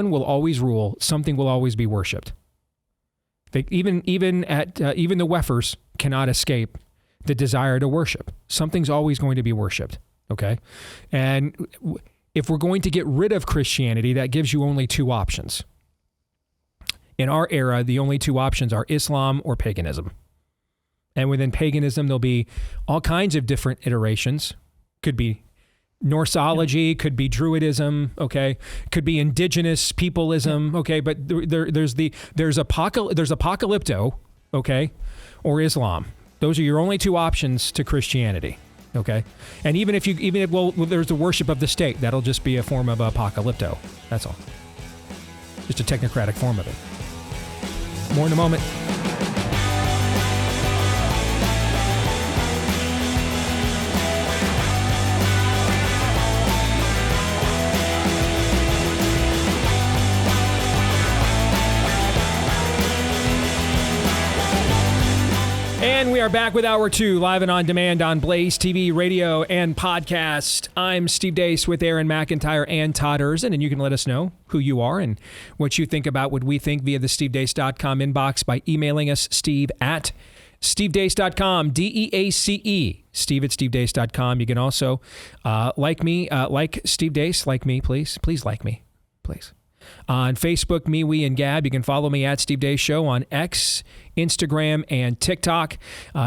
will always rule, something will always be worshipped. Even the Wefers cannot escape the desire to worship. Something's always going to be worshipped, okay? And if we're going to get rid of Christianity, that gives you only two options. In our era, the only two options are Islam or paganism. And within paganism, there'll be all kinds of different iterations. Could be Norseology, could be Druidism, okay? Could be indigenous peopleism, okay? But there's Apocalypto, okay? Or Islam. Those are your only two options to Christianity, okay? And even if there's the worship of the state, that'll just be a form of Apocalypto. That's all. Just a technocratic form of it. More in a moment. And we are back with Hour 2, live and on demand on Blaze TV, radio, and podcast. I'm Steve Deace with Aaron McIntyre and Todd Erzin, and you can let us know who you are and what you think about what we think via the stevedeace.com inbox by emailing us, steve@stevedeace.com, DEACE, steve@stevedeace.com. You can also like me, like Steve Deace, like me, please. Please like me, please. On Facebook, me, we, and Gab. You can follow me at Steve Deace Show on X, Instagram, and TikTok.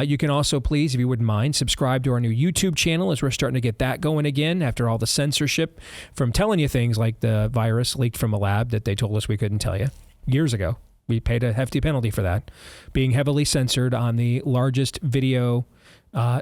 You can also, please, if you wouldn't mind, subscribe to our new YouTube channel as we're starting to get that going again after all the censorship from telling you things like the virus leaked from a lab that they told us we couldn't tell you years ago. We paid a hefty penalty for that, being heavily censored on the largest video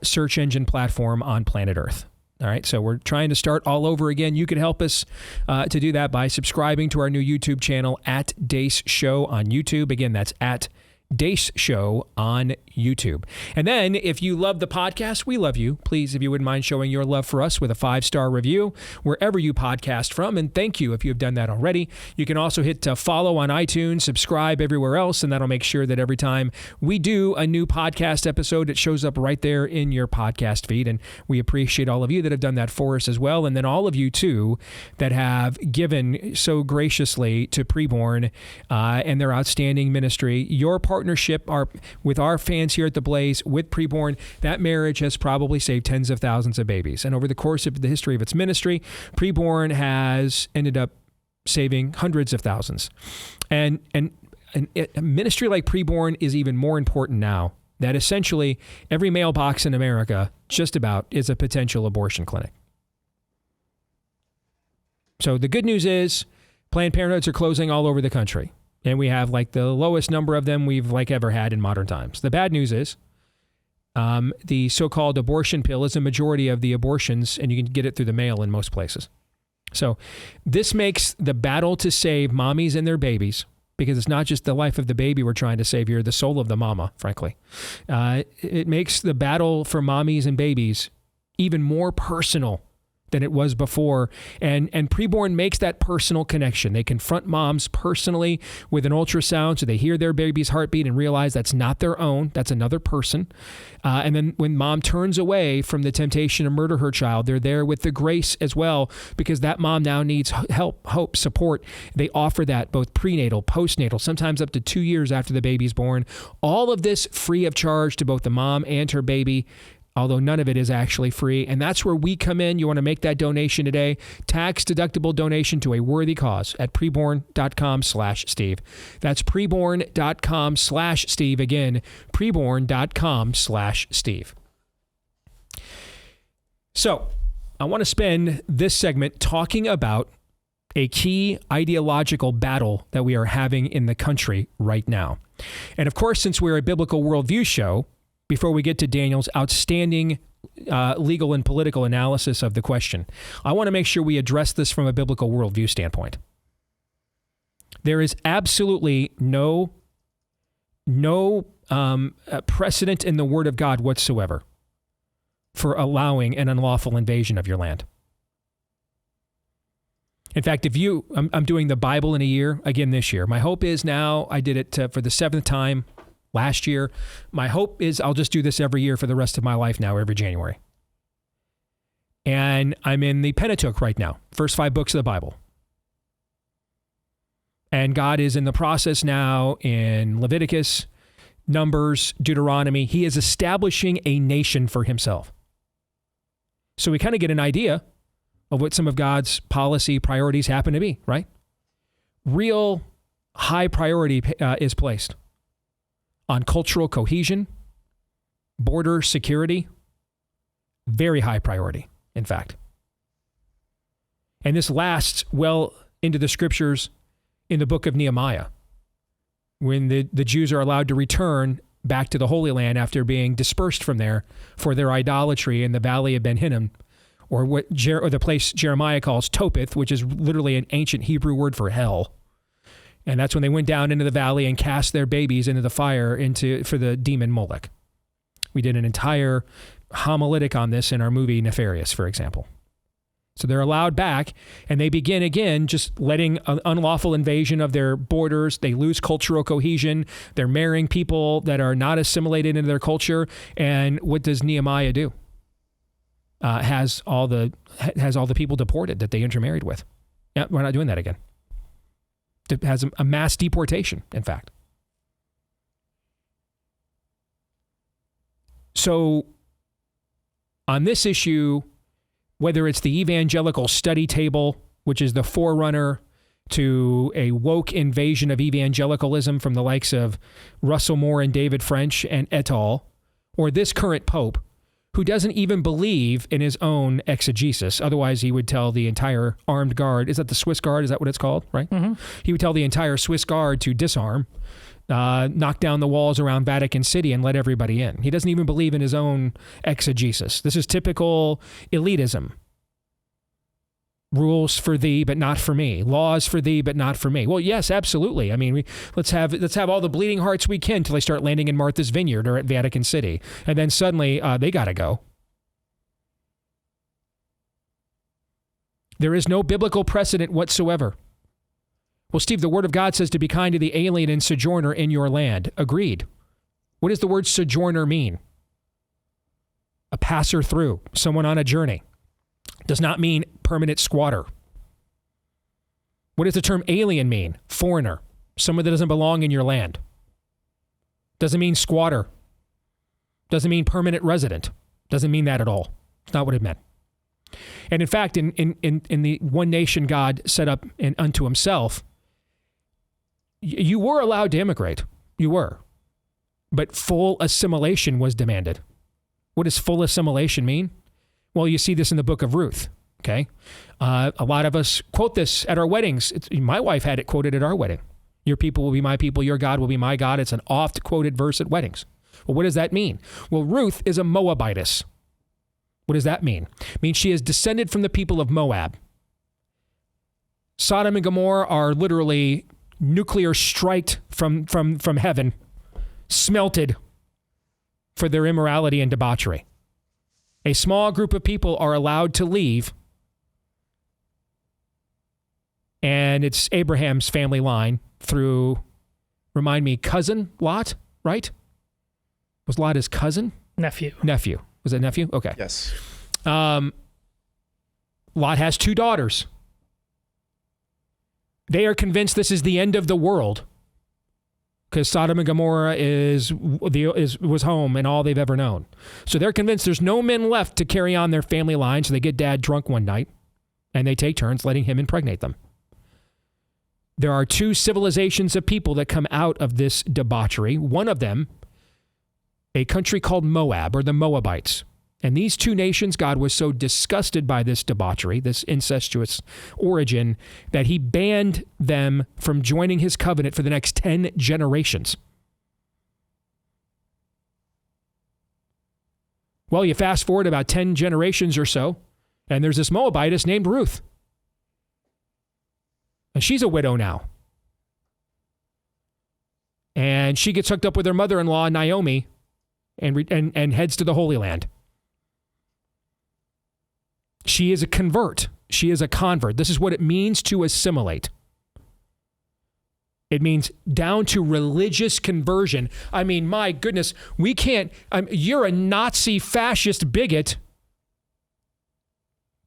search engine platform on planet Earth. All right, so we're trying to start all over again. You can help us to do that by subscribing to our new YouTube channel at Deace Show on YouTube. Again, that's at Deace Show on YouTube. And then if you love the podcast, we love you. Please, if you wouldn't mind showing your love for us with a 5-star review wherever you podcast from. And thank you if you've done that already. You can also hit follow on iTunes, subscribe everywhere else, and that'll make sure that every time we do a new podcast episode, it shows up right there in your podcast feed. And we appreciate all of you that have done that for us as well. And then all of you, too, that have given so graciously to Preborn and their outstanding ministry. Your partnership with our fans here at the Blaze with Preborn, that marriage has probably saved tens of thousands of babies. And over the course of the history of its ministry, Preborn has ended up saving hundreds of thousands. And a ministry like Preborn is even more important now, that essentially every mailbox in America just about is a potential abortion clinic. So the good news is Planned Parenthoods are closing all over the country. And we have like the lowest number of them we've like ever had in modern times. The bad news is the so-called abortion pill is a majority of the abortions, and you can get it through the mail in most places. So this makes the battle to save mommies and their babies, because it's not just the life of the baby we're trying to save here, the soul of the mama, frankly. It makes the battle for mommies and babies even more personal than it was before. And preborn makes that personal connection. They confront moms personally with an ultrasound so they hear their baby's heartbeat and realize that's not their own, that's another person. And then when mom turns away from the temptation to murder her child, they're there with the grace as well, because that mom now needs help, hope, support. They offer that both prenatal, postnatal, sometimes up to 2 years after the baby's born. All of this free of charge to both the mom and her baby, although none of it is actually free. And that's where we come in. You want to make that donation today, tax-deductible donation to a worthy cause at preborn.com/Steve. That's preborn.com/Steve. Again, preborn.com/Steve. So I want to spend this segment talking about a key ideological battle that we are having in the country right now. And of course, since we're a biblical worldview show, before we get to Daniel's outstanding legal and political analysis of the question, I want to make sure we address this from a biblical worldview standpoint. There is absolutely no precedent in the Word of God whatsoever for allowing an unlawful invasion of your land. In fact, I'm doing the Bible in a year again this year. My hope is now, I did it for the 7th time last year. My hope is I'll just do this every year for the rest of my life now, every January. And I'm in the Pentateuch right now, first 5 books of the Bible. And God is in the process now in Leviticus, Numbers, Deuteronomy. He is establishing a nation for himself. So we kind of get an idea of what some of God's policy priorities happen to be, right? Real high priority is placed on cultural cohesion, border security, very high priority, in fact. And this lasts well into the scriptures in the book of Nehemiah, when the Jews are allowed to return back to the Holy Land after being dispersed from there for their idolatry in the valley of Ben Hinnom, or the place Jeremiah calls Topeth, which is literally an ancient Hebrew word for hell. And that's when they went down into the valley and cast their babies into the fire for the demon Molech. We did an entire homiletic on this in our movie Nefarious, for example. So they're allowed back, and they begin again just letting an unlawful invasion of their borders. They lose cultural cohesion. They're marrying people that are not assimilated into their culture. And what does Nehemiah do? Has all the people deported that they intermarried with. Yeah, we're not doing that again. It has a mass deportation, in fact. So on this issue, whether it's the evangelical study table, which is the forerunner to a woke invasion of evangelicalism from the likes of Russell Moore and David French and et al., or this current pope, who doesn't even believe in his own exegesis. Otherwise, he would tell the entire armed guard, is that the Swiss Guard? Is that what it's called, right? Mm-hmm. He would tell the entire Swiss Guard to disarm, knock down the walls around Vatican City and let everybody in. He doesn't even believe in his own exegesis. This is typical elitism. Rules for thee, but not for me. Laws for thee, but not for me. Well, yes, absolutely. I mean, let's have all the bleeding hearts we can till they start landing in Martha's Vineyard or at Vatican City, and then suddenly they got to go. There is no biblical precedent whatsoever. Well, Steve, the Word of God says to be kind to the alien and sojourner in your land. Agreed. What does the word sojourner mean? A passer through, someone on a journey. Does not mean permanent squatter. What does the term alien mean? Foreigner, someone that doesn't belong in your land. Doesn't mean squatter. Doesn't mean permanent resident. Doesn't mean that at all. It's not what it meant. And in fact, in the one nation God set up unto himself, you were allowed to immigrate. You were. But full assimilation was demanded. What does full assimilation mean? Well, you see this in the book of Ruth. Okay. A lot of us quote this at our weddings. My wife had it quoted at our wedding. Your people will be my people. Your God will be my God. It's an oft quoted verse at weddings. Well, what does that mean? Well, Ruth is a Moabitess. What does that mean? It means she is descended from the people of Moab. Sodom and Gomorrah are literally nuclear striked from heaven, smelted for their immorality and debauchery. A small group of people are allowed to leave, and it's Abraham's family line through, remind me, cousin Lot, right? Was Lot his cousin? Nephew. Was it nephew? Okay. Yes. Lot has 2 daughters. They are convinced this is the end of the world because Sodom and Gomorrah was home and all they've ever known. So they're convinced there's no men left to carry on their family line, so they get dad drunk one night and they take turns letting him impregnate them. There are 2 civilizations of people that come out of this debauchery. One of them, a country called Moab, or the Moabites. And these 2 nations, God was so disgusted by this debauchery, this incestuous origin, that he banned them from joining his covenant for the next 10 generations. Well, you fast forward about 10 generations or so, and there's this Moabitess named Ruth. And she's a widow now. And she gets hooked up with her mother-in-law, Naomi, and heads to the Holy Land. She is a convert. She is a convert. This is what it means to assimilate. It means down to religious conversion. I mean, my goodness, we can't, you're a Nazi fascist bigot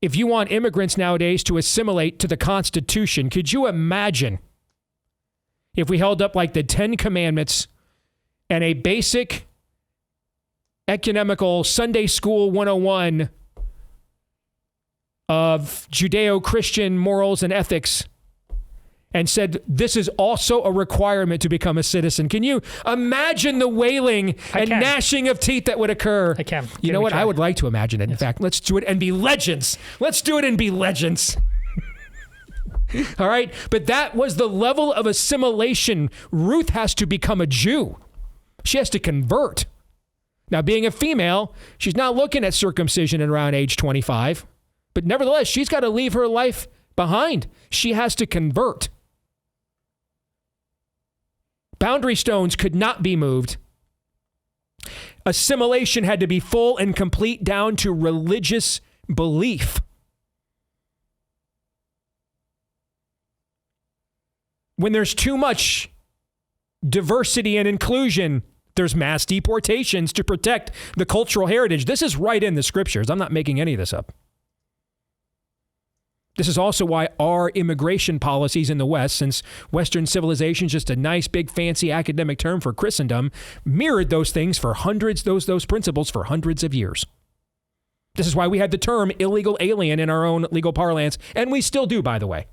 if you want immigrants nowadays to assimilate to the Constitution. Could you imagine if we held up like the 10 Commandments and a basic ecumenical Sunday School 101 of Judeo-Christian morals and ethics and said, this is also a requirement to become a citizen? Can you imagine the wailing and gnashing of teeth that would occur? I can. You know what? I would like to imagine it. In fact, let's do it and be legends. Let's do it and be legends. All right? But that was the level of assimilation. Ruth has to become a Jew. She has to convert. Now, being a female, she's not looking at circumcision at around age 25. But nevertheless, she's got to leave her life behind. She has to convert. Boundary stones could not be moved. Assimilation had to be full and complete down to religious belief. When there's too much diversity and inclusion, there's mass deportations to protect the cultural heritage. This is right in the scriptures. I'm not making any of this up. This is also why our immigration policies in the West, since Western civilization is just a nice, big, fancy academic term for Christendom, mirrored those things for hundreds, those principles for hundreds of years. This is why we had the term illegal alien in our own legal parlance, and we still do, by the way.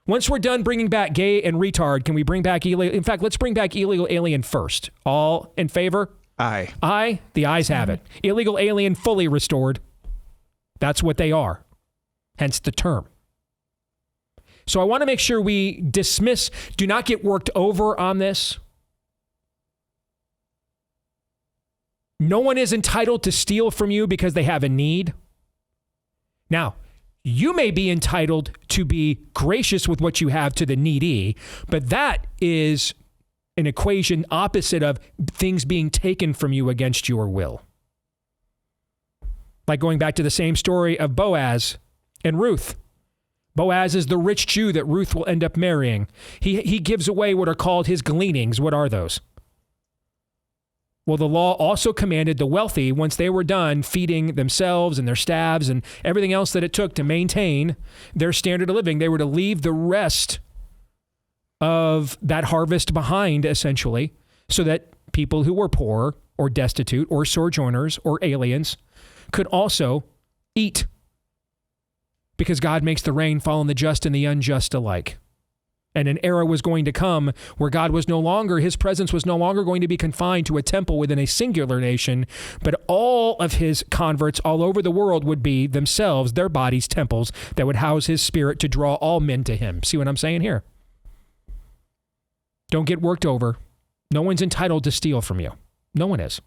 Once we're done bringing back gay and retard, can we bring back illegal? In fact, let's bring back illegal alien first. All in favor? Aye. Aye. The ayes have it. Illegal alien fully restored. That's what they are. Hence the term. So I want to make sure we do not get worked over on this. No one is entitled to steal from you because they have a need. Now, you may be entitled to be gracious with what you have to the needy, but that is an equation opposite of things being taken from you against your will. Like going back to the same story of Boaz and Ruth. Boaz is the rich Jew that Ruth will end up marrying. He gives away what are called his gleanings. What are those? Well, the law also commanded the wealthy, once they were done feeding themselves and their staffs and everything else that it took to maintain their standard of living, they were to leave the rest of that harvest behind, essentially, so that people who were poor or destitute or sojourners or aliens could also eat. Because God makes the rain fall on the just and the unjust alike. And an era was going to come where his presence was no longer going to be confined to a temple within a singular nation, but all of his converts all over the world would be themselves, their bodies, temples that would house his spirit to draw all men to him. See what I'm saying here? Don't get worked over. No one's entitled to steal from you. No one is.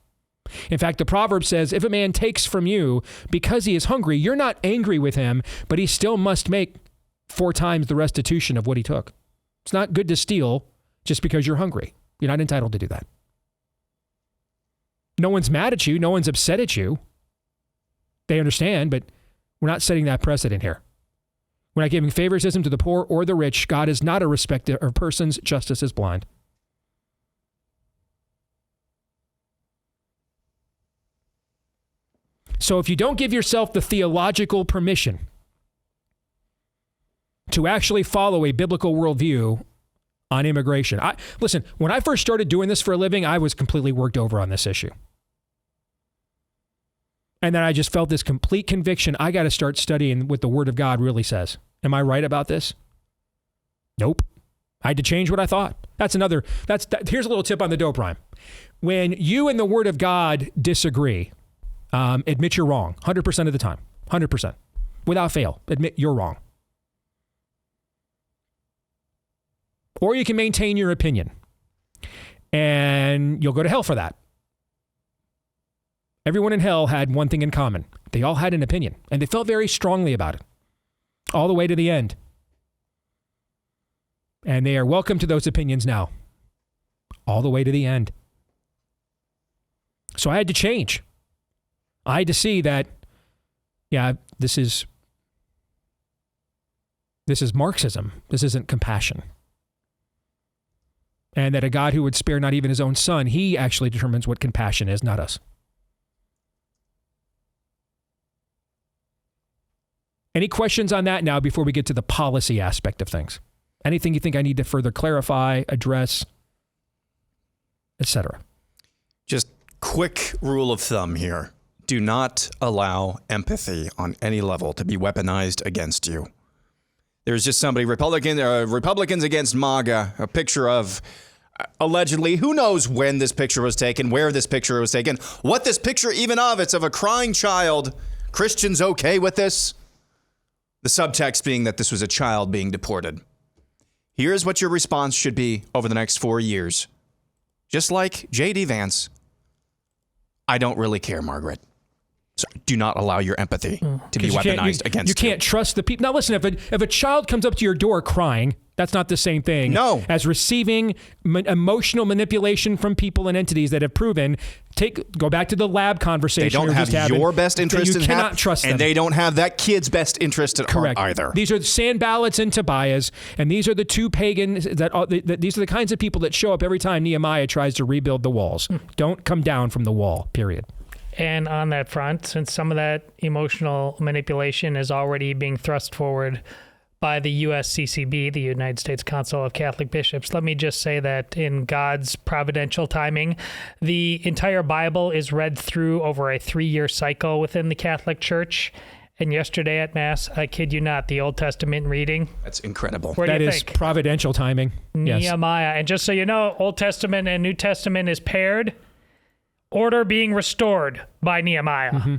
In fact, the proverb says, if a man takes from you because he is hungry, you're not angry with him, but he still must make 4 times the restitution of what he took. It's not good to steal just because you're hungry. You're not entitled to do that. No one's mad at you. No one's upset at you. They understand, but we're not setting that precedent here. We're not giving favoritism to the poor or the rich. God is not a respecter of persons. Justice is blind. So if you don't give yourself the theological permission to actually follow a biblical worldview on immigration. Listen, when I first started doing this for a living, I was completely worked over on this issue. And then I just felt this complete conviction. I got to start studying what the Word of God really says. Am I right about this? Nope. I had to change what I thought. Here's a little tip on the dope rhyme. When you and the Word of God disagree, admit you're wrong 100% of the time. 100%. Without fail, admit you're wrong. Or you can maintain your opinion, and you'll go to hell for that. Everyone in hell had one thing in common. They all had an opinion, and they felt very strongly about it, all the way to the end. And they are welcome to those opinions now, all the way to the end. So I had to change. I had to see that, this is Marxism. This isn't compassion. And that a God who would spare not even his own son, he actually determines what compassion is, not us. Any questions on that now before we get to the policy aspect of things? Anything you think I need to further clarify, address, etc.? Just quick rule of thumb here. Do not allow empathy on any level to be weaponized against you. There's just somebody, Republicans against MAGA, a picture of allegedly, who knows when this picture was taken, where this picture was taken, what this picture even of, it's of a crying child. Christians okay with this? The subtext being that this was a child being deported. Here's what your response should be over the next 4 years. Just like J.D. Vance, I don't really care, Margaret. So do not allow your empathy to be weaponized against you. You can't trust the people. Now listen, if a child comes up to your door crying, that's not the same thing as receiving emotional manipulation from people and entities that have proven. Go back to the lab conversation. They don't have your best interest you cannot trust them. And they don't have that kid's best interest at heart either. These are Sanballats and Tobias, and these are the two pagans these are the kinds of people that show up every time Nehemiah tries to rebuild the walls. Don't come down from the wall, period. And on that front, since some of that emotional manipulation is already being thrust forward by the USCCB, the United States Council of Catholic Bishops, let me just say that in God's providential timing, the entire Bible is read through over a 3-year cycle within the Catholic Church. And yesterday at Mass, I kid you not, the Old Testament reading. That's incredible. That is providential timing. Nehemiah. Yes. And just so you know, Old Testament and New Testament is paired. Order being restored by Nehemiah. Mm-hmm.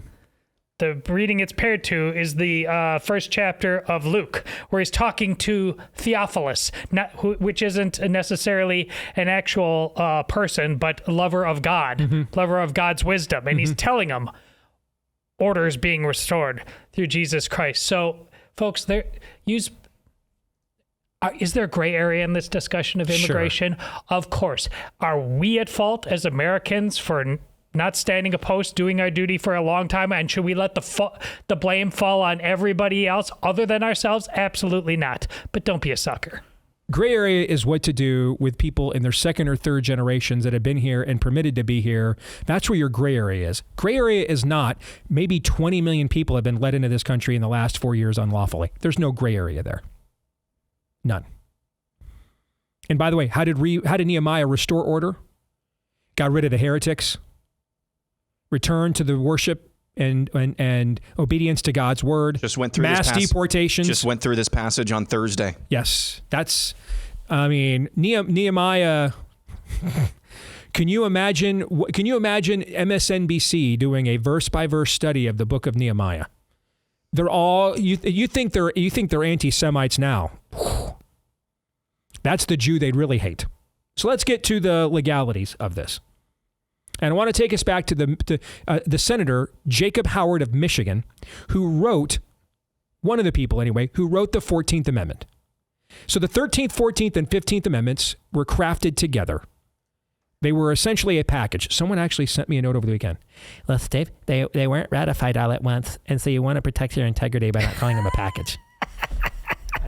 The reading it's paired to is the first chapter of Luke, where he's talking to Theophilus, which isn't necessarily an actual person, but lover of God, lover of God's wisdom. And he's telling him order is being restored through Jesus Christ. So, folks, is there a gray area in this discussion of immigration? Sure. Of course. Are we at fault as Americans for not standing opposed, doing our duty for a long time? And should we let the blame fall on everybody else other than ourselves? Absolutely not. But don't be a sucker. Gray area is what to do with people in their second or third generations that have been here and permitted to be here. That's where your gray area is. Gray area is not maybe 20 million people have been let into this country in the last 4 years unlawfully. There's no gray area there. None. And by the way, how did Nehemiah restore order? Got rid of the heretics, returned to the worship and obedience to God's word. Just went through mass deportations. Just went through this passage on Thursday. Yes, that's I mean, Nehemiah. Can you imagine MSNBC doing a verse-by-verse study of the book of Nehemiah? They're all you think they're anti-Semites now. That's the Jew they'd really hate. So let's get to the legalities of this. And I want to take us back to the Senator Jacob Howard of Michigan, who wrote, one of the people anyway, who wrote the 14th Amendment. So the 13th, 14th, and 15th Amendments were crafted together. They were essentially a package. Someone actually sent me a note over the weekend. Well, Steve, they weren't ratified all at once, and so you want to protect your integrity by not calling them a package.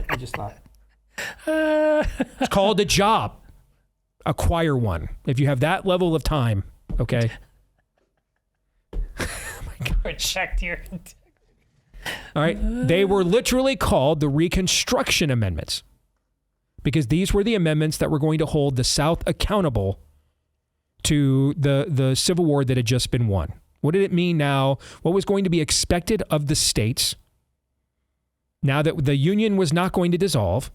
I just thought. It's called a job. Acquire one. If you have that level of time, okay? Oh my God. Protect your integrity. All right. They were literally called the Reconstruction Amendments because these were the amendments that were going to hold the South accountable to the Civil War that had just been won. What did it mean now? What was going to be expected of the states now that the Union was not going to dissolve?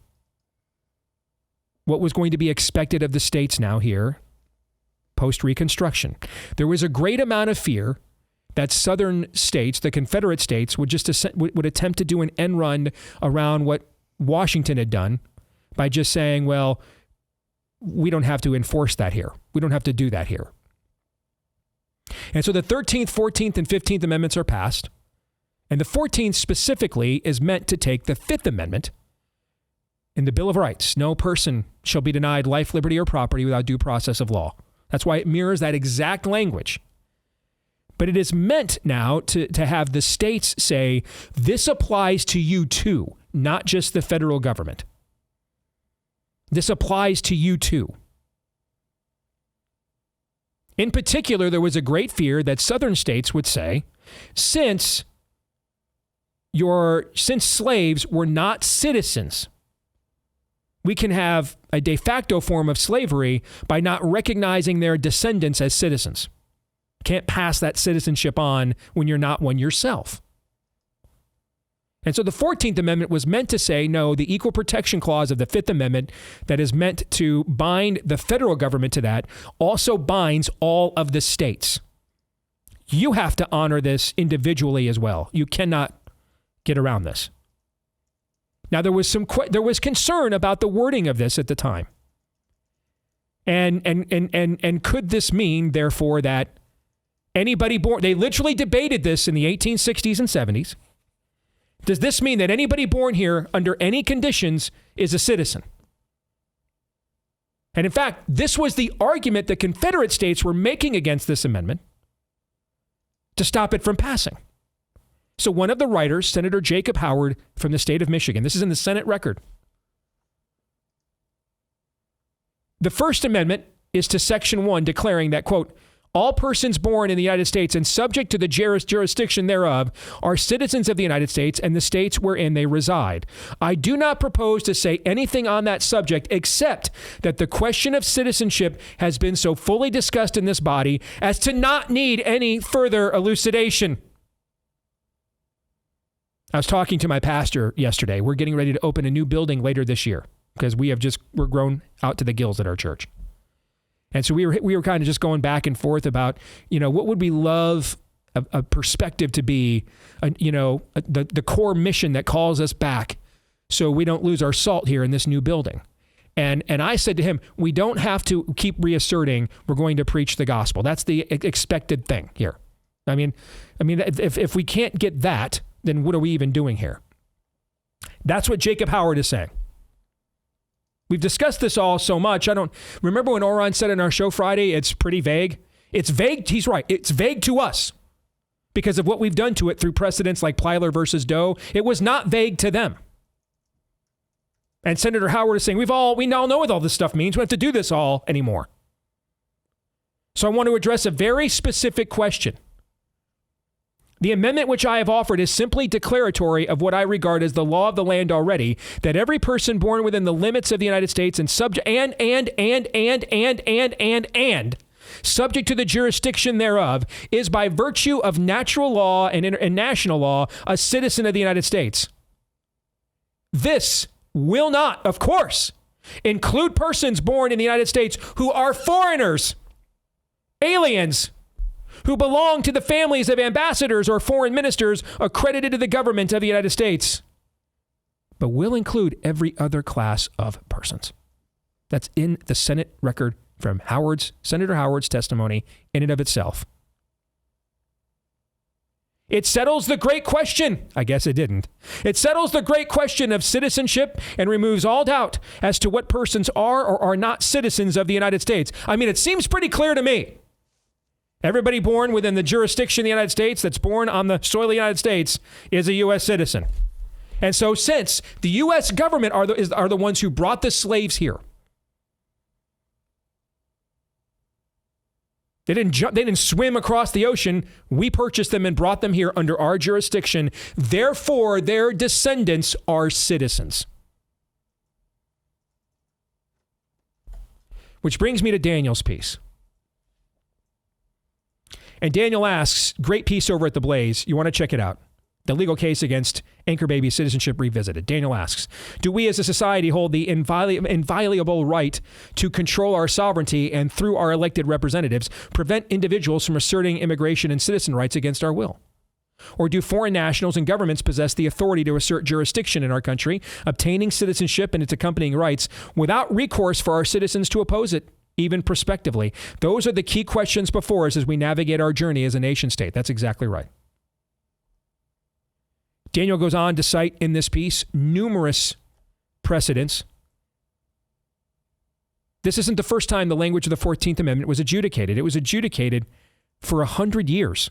What was going to be expected of the states now here post-Reconstruction? There was a great amount of fear that southern states, the Confederate states, would attempt to do an end run around what Washington had done by just saying, well, we don't have to enforce that here. We don't have to do that here. And so the 13th, 14th, and 15th Amendments are passed. And the 14th specifically is meant to take the 5th Amendment in the Bill of Rights. No person shall be denied life, liberty, or property without due process of law. That's why it mirrors that exact language. But it is meant now to have the states say, this applies to you too, not just the federal government. This applies to you too. In particular, there was a great fear that southern states would say, since slaves were not citizens, we can have a de facto form of slavery by not recognizing their descendants as citizens. Can't pass that citizenship on when you're not one yourself. And so the 14th Amendment was meant to say, no, the Equal Protection Clause of the 5th Amendment that is meant to bind the federal government to that also binds all of the states. You have to honor this individually as well. You cannot get around this. Now, there was concern about the wording of this at the time. And could this mean, therefore, that anybody born, they literally debated this in the 1860s and 70s. Does this mean that anybody born here under any conditions is a citizen? And in fact, this was the argument the Confederate states were making against this amendment to stop it from passing. So one of the writers, Senator Jacob Howard from the state of Michigan, this is in the Senate record. The First Amendment is to Section 1 declaring that, quote, all persons born in the United States and subject to the jurisdiction thereof are citizens of the United States and the states wherein they reside. I do not propose to say anything on that subject except that the question of citizenship has been so fully discussed in this body as to not need any further elucidation. I was talking to my pastor yesterday. We're getting ready to open a new building later this year because we're grown out to the gills at our church. And so we were kind of just going back and forth about, what would we love a perspective to be, the core mission that calls us back so we don't lose our salt here in this new building. And I said to him, we don't have to keep reasserting we're going to preach the gospel. That's the expected thing here. I mean, if we can't get that, then what are we even doing here? That's what Jacob Howard is saying. We've discussed this all so much. I don't remember when Oron said in our show Friday, it's pretty vague. It's vague. He's right. It's vague to us because of what we've done to it through precedents like Plyler versus Doe. It was not vague to them. And Senator Howard is saying, we now know what all this stuff means. We don't have to do this all anymore. So I want to address a very specific question. The amendment which I have offered is simply declaratory of what I regard as the law of the land already, that every person born within the limits of the United States and subject to the jurisdiction thereof is by virtue of natural law and national law a citizen of the United States. This will not, of course, include persons born in the United States who are foreigners, aliens, who belong to the families of ambassadors or foreign ministers accredited to the government of the United States, but will include every other class of persons. That's in the Senate record from Senator Howard's testimony in and of itself. It settles the great question. I guess it didn't. It settles the great question of citizenship and removes all doubt as to what persons are or are not citizens of the United States. I mean, it seems pretty clear to me. Everybody born within the jurisdiction of the United States that's born on the soil of the United States is a U.S. citizen. And so since the U.S. government are the ones who brought the slaves here, they didn't swim across the ocean. We purchased them and brought them here under our jurisdiction. Therefore, their descendants are citizens. Which brings me to Daniel's piece. And Daniel asks, great piece over at The Blaze. You want to check it out. The legal case against Anchor Baby Citizenship Revisited. Daniel asks, do we as a society hold the inviolable right to control our sovereignty and through our elected representatives prevent individuals from asserting immigration and citizen rights against our will? Or do foreign nationals and governments possess the authority to assert jurisdiction in our country, obtaining citizenship and its accompanying rights without recourse for our citizens to oppose it, even prospectively? Those are the key questions before us as we navigate our journey as a nation state. That's exactly right. Daniel goes on to cite in this piece numerous precedents. This isn't the first time the language of the 14th Amendment was adjudicated. It was adjudicated for 100 years,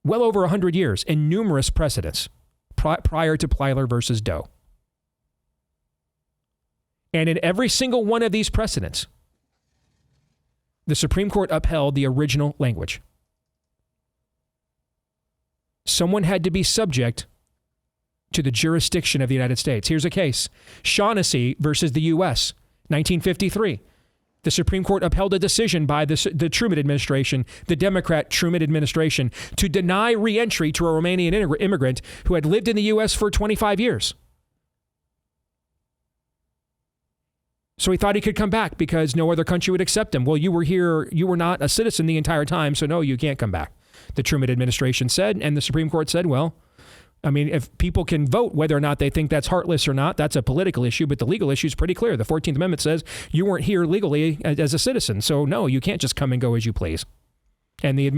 well over 100 years, in numerous precedents prior to Plyler versus Doe. And in every single one of these precedents, the Supreme Court upheld the original language. Someone had to be subject to the jurisdiction of the United States. Here's a case. Shaughnessy versus the U.S., 1953. The Supreme Court upheld a decision by the Truman administration, the Democrat Truman administration, to deny re-entry to a Romanian immigrant who had lived in the U.S. for 25 years. So he thought he could come back because no other country would accept him. Well, you were here, you were not a citizen the entire time, so no, you can't come back. The Truman administration said, and the Supreme Court said, well, I mean, if people can vote whether or not they think that's heartless or not, that's a political issue, but the legal issue is pretty clear. The 14th Amendment says you weren't here legally as a citizen, so no, you can't just come and go as you please. And the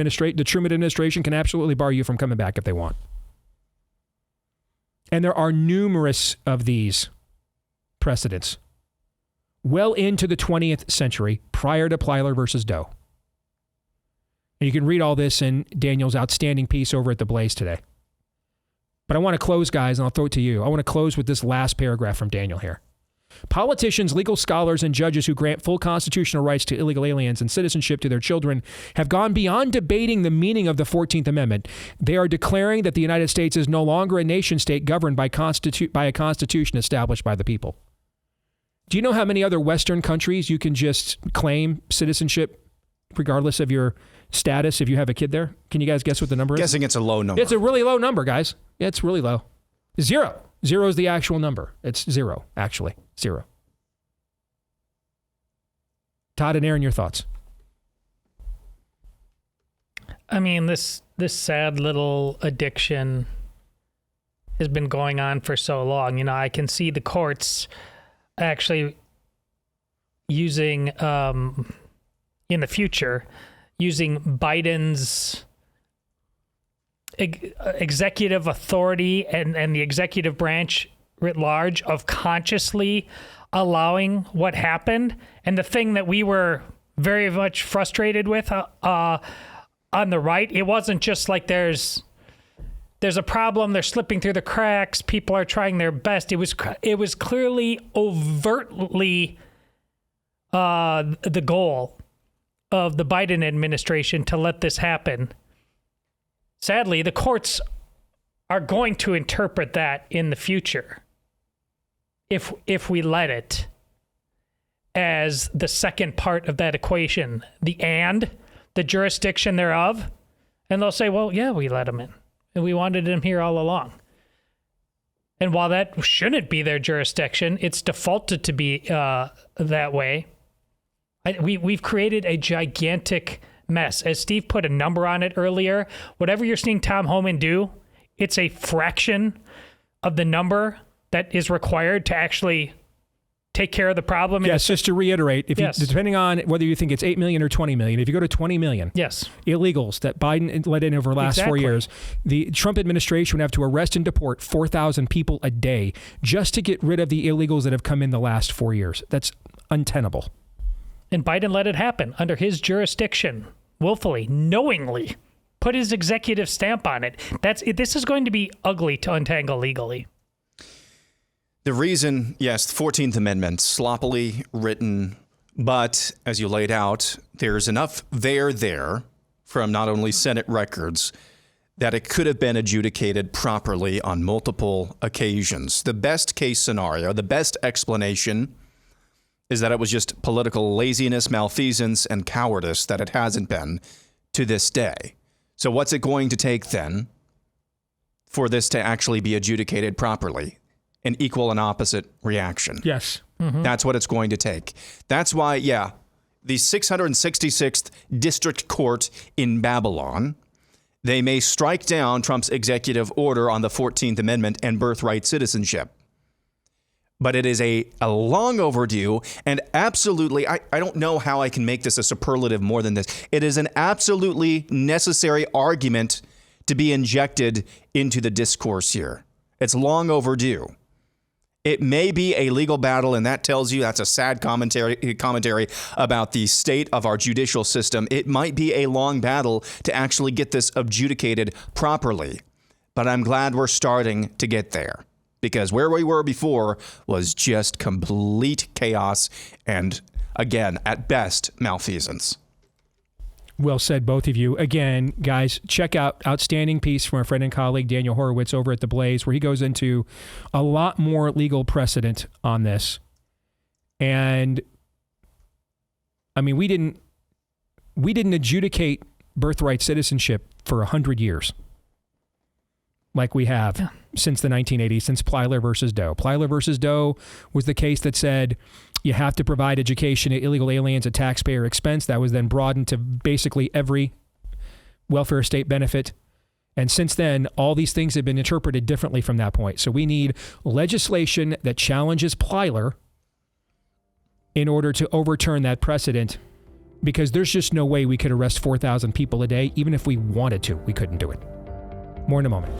Truman administration can absolutely bar you from coming back if they want. And there are numerous of these precedents well into the 20th century prior to Plyler versus Doe. And you can read all this in Daniel's outstanding piece over at The Blaze today. But I want to close, guys, and I'll throw it to you. I want to close with this last paragraph from Daniel here. Politicians, legal scholars, and judges who grant full constitutional rights to illegal aliens and citizenship to their children have gone beyond debating the meaning of the 14th Amendment. They are declaring that the United States is no longer a nation state governed by a constitution established by the people. Do you know how many other Western countries you can just claim citizenship regardless of your status if you have a kid there? Can you guys guess what the number is? Guessing it's a low number. It's a really low number, guys. Yeah, it's really low. 0. 0 is the actual number. It's 0, actually. 0. Todd and Aaron, your thoughts? I mean, this sad little addiction has been going on for so long. You know, I can see the courts actually using, in the future, using Biden's executive authority and the executive branch writ large of consciously allowing what happened. And the thing that we were very much frustrated with on the right, it wasn't just like there's a problem, they're slipping through the cracks, people are trying their best. It was clearly overtly the goal of the Biden administration to let this happen. Sadly, the courts are going to interpret that in the future if we let it as the second part of that equation, the jurisdiction thereof, and they'll say, well, yeah, we let him in, and we wanted him here all along. And while that shouldn't be their jurisdiction, it's defaulted to be that way. We've created a gigantic mess. As Steve put a number on it earlier, whatever you're seeing Tom Homan do, it's a fraction of the number that is required to actually take care of the problem. Yes, just to reiterate, if you, depending on whether you think it's 8 million or 20 million, if you go to 20 million illegals that Biden let in over the last 4 years, the Trump administration would have to arrest and deport 4,000 people a day just to get rid of the illegals that have come in the last 4 years. That's untenable. And Biden let it happen under his jurisdiction, willfully, knowingly, put his executive stamp on it. This is going to be ugly to untangle legally. The reason, yes, the 14th Amendment, sloppily written, but as you laid out, there's enough there from not only Senate records that it could have been adjudicated properly on multiple occasions. The best case scenario, the best explanation is that it was just political laziness, malfeasance, and cowardice that it hasn't been to this day. So what's it going to take then for this to actually be adjudicated properly? An equal and opposite reaction. Yes. Mm-hmm. That's what it's going to take. That's why, the 666th District Court in Babylon, they may strike down Trump's executive order on the 14th Amendment and birthright citizenship. But it is a long overdue and absolutely, I don't know how I can make this a superlative more than this. It is an absolutely necessary argument to be injected into the discourse here. It's long overdue. It may be a legal battle, and that tells you that's a sad commentary about the state of our judicial system. It might be a long battle to actually get this adjudicated properly, but I'm glad we're starting to get there, because where we were before was just complete chaos and, again, at best, malfeasance. Well said, both of you. Again, guys, check out outstanding piece from our friend and colleague Daniel Horowitz over at The Blaze, where he goes into a lot more legal precedent on this. And I mean, we didn't adjudicate birthright citizenship for 100 years, like we have since the 1980s, since Plyler versus Doe. Plyler versus Doe was the case that said you have to provide education to illegal aliens at taxpayer expense. That was then broadened to basically every welfare state benefit. And since then, all these things have been interpreted differently from that point. So we need legislation that challenges Plyler in order to overturn that precedent, because there's just no way we could arrest 4,000 people a day. Even if we wanted to, we couldn't do it. More in a moment.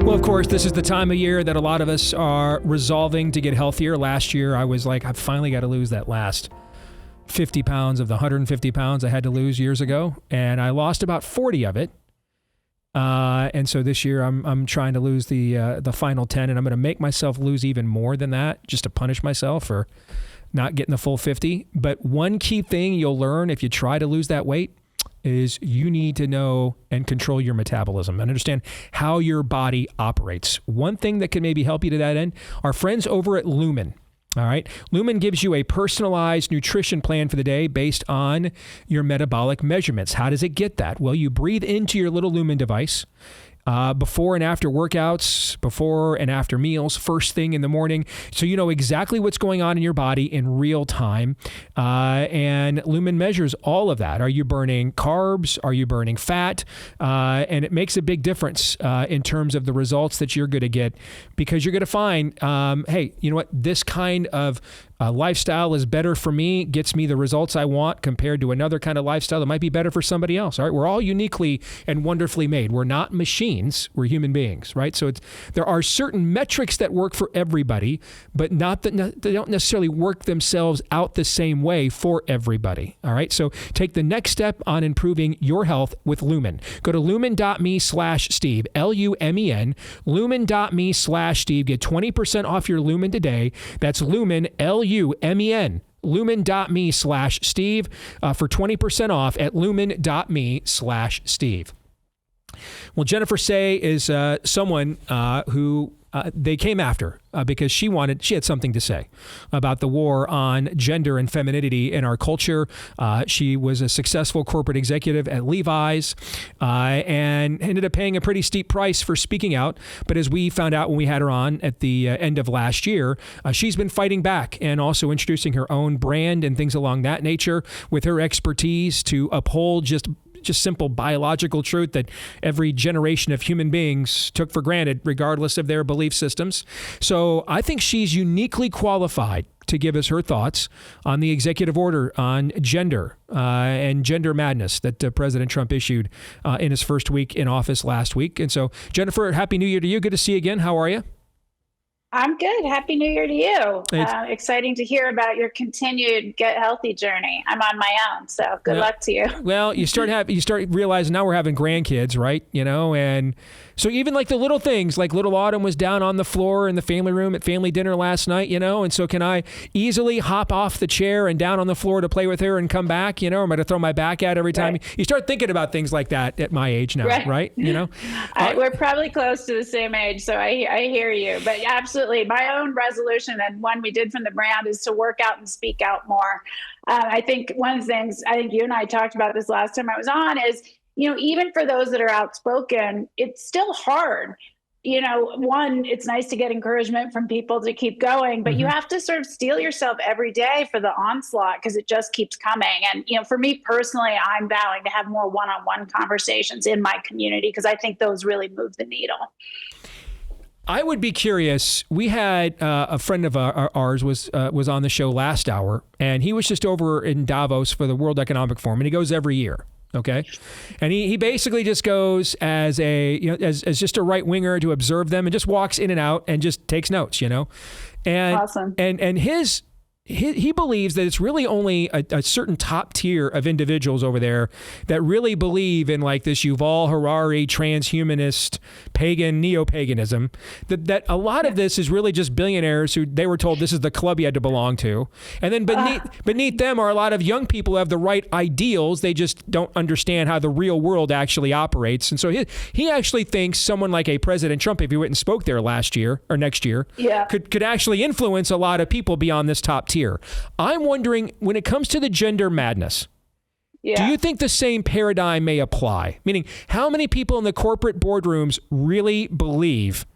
Well, of course, this is the time of year that a lot of us are resolving to get healthier. Last year, I was like, I've finally got to lose that last 50 pounds of the 150 pounds I had to lose years ago. And I lost about 40 of it. And so this year, I'm trying to lose the final 10, and I'm going to make myself lose even more than that just to punish myself for not getting the full 50. But one key thing you'll learn if you try to lose that weight is you need to know and control your metabolism and understand how your body operates. One thing that can maybe help you to that end, our friends over at Lumen. All right. Lumen gives you a personalized nutrition plan for the day based on your metabolic measurements. How does it get that? Well, you breathe into your little Lumen device before and after workouts, before and after meals, first thing in the morning. So you know exactly what's going on in your body in real time. And Lumen measures all of that. Are you burning carbs? Are you burning fat? And it makes a big difference in terms of the results that you're going to get, because you're going to find, hey, you know what? This kind of lifestyle is better for me, gets me the results I want compared to another kind of lifestyle that might be better for somebody else. All right. We're all uniquely and wonderfully made. We're not machines. We're human beings, right? So there are certain metrics that work for everybody, but not that they don't necessarily work themselves out the same way for everybody. All right. So take the next step on improving your health with Lumen. Go to lumen.me/Steve, Lumen, lumen.me/Steve. Get 20% off your Lumen today. That's Lumen, Lumen, lumen.me/Steve for 20% off at lumen.me/Steve. Well, Jennifer Say is someone who they came after because she had something to say about the war on gender and femininity in our culture. She was a successful corporate executive at Levi's and ended up paying a pretty steep price for speaking out. But as we found out when we had her on at the end of last year, she's been fighting back and also introducing her own brand and things along that nature with her expertise to uphold just simple biological truth that every generation of human beings took for granted, regardless of their belief systems. So I think she's uniquely qualified to give us her thoughts on the executive order on gender and gender madness that President Trump issued in his first week in office last week. And so, Jennifer, Happy New Year to you. Good to see you again. How are you? I'm good. Happy New Year to you. Exciting to hear about your continued get healthy journey. I'm on my own, so good luck to you. Well, you start realizing now we're having grandkids, right? And so even like the little things, like little Autumn was down on the floor in the family room at family dinner last night, and so can I easily hop off the chair and down on the floor to play with her and come back, or am I going to throw my back at every time? Right. You start thinking about things like that at my age now, right? We're probably close to the same age, so I hear you, but absolutely. My own resolution and one we did from the brand is to work out and speak out more. I think one of the things, I think you and I talked about this last time I was on is, even for those that are outspoken, it's still hard. One, it's nice to get encouragement from people to keep going, but you have to sort of steel yourself every day for the onslaught because it just keeps coming. And, for me personally, I'm vowing to have more one-on-one conversations in my community because I think those really move the needle. I would be curious. We had a friend of ours was on the show last hour, and he was just over in Davos for the World Economic Forum, and he goes every year. Okay, and he basically just goes as as just a right winger to observe them and just walks in and out and just takes notes. And awesome. And he believes that it's really only a certain top tier of individuals over there that really believe in like this Yuval Harari transhumanist pagan neo-paganism, that a lot of this is really just billionaires who they were told this is the club you had to belong to. And then beneath them are a lot of young people who have the right ideals. They just don't understand how the real world actually operates. And so he actually thinks someone like a President Trump, if he went and spoke there next year, could actually influence a lot of people beyond this top tier. I'm wondering, when it comes to the gender madness, do you think the same paradigm may apply? Meaning, how many people in the corporate boardrooms really believe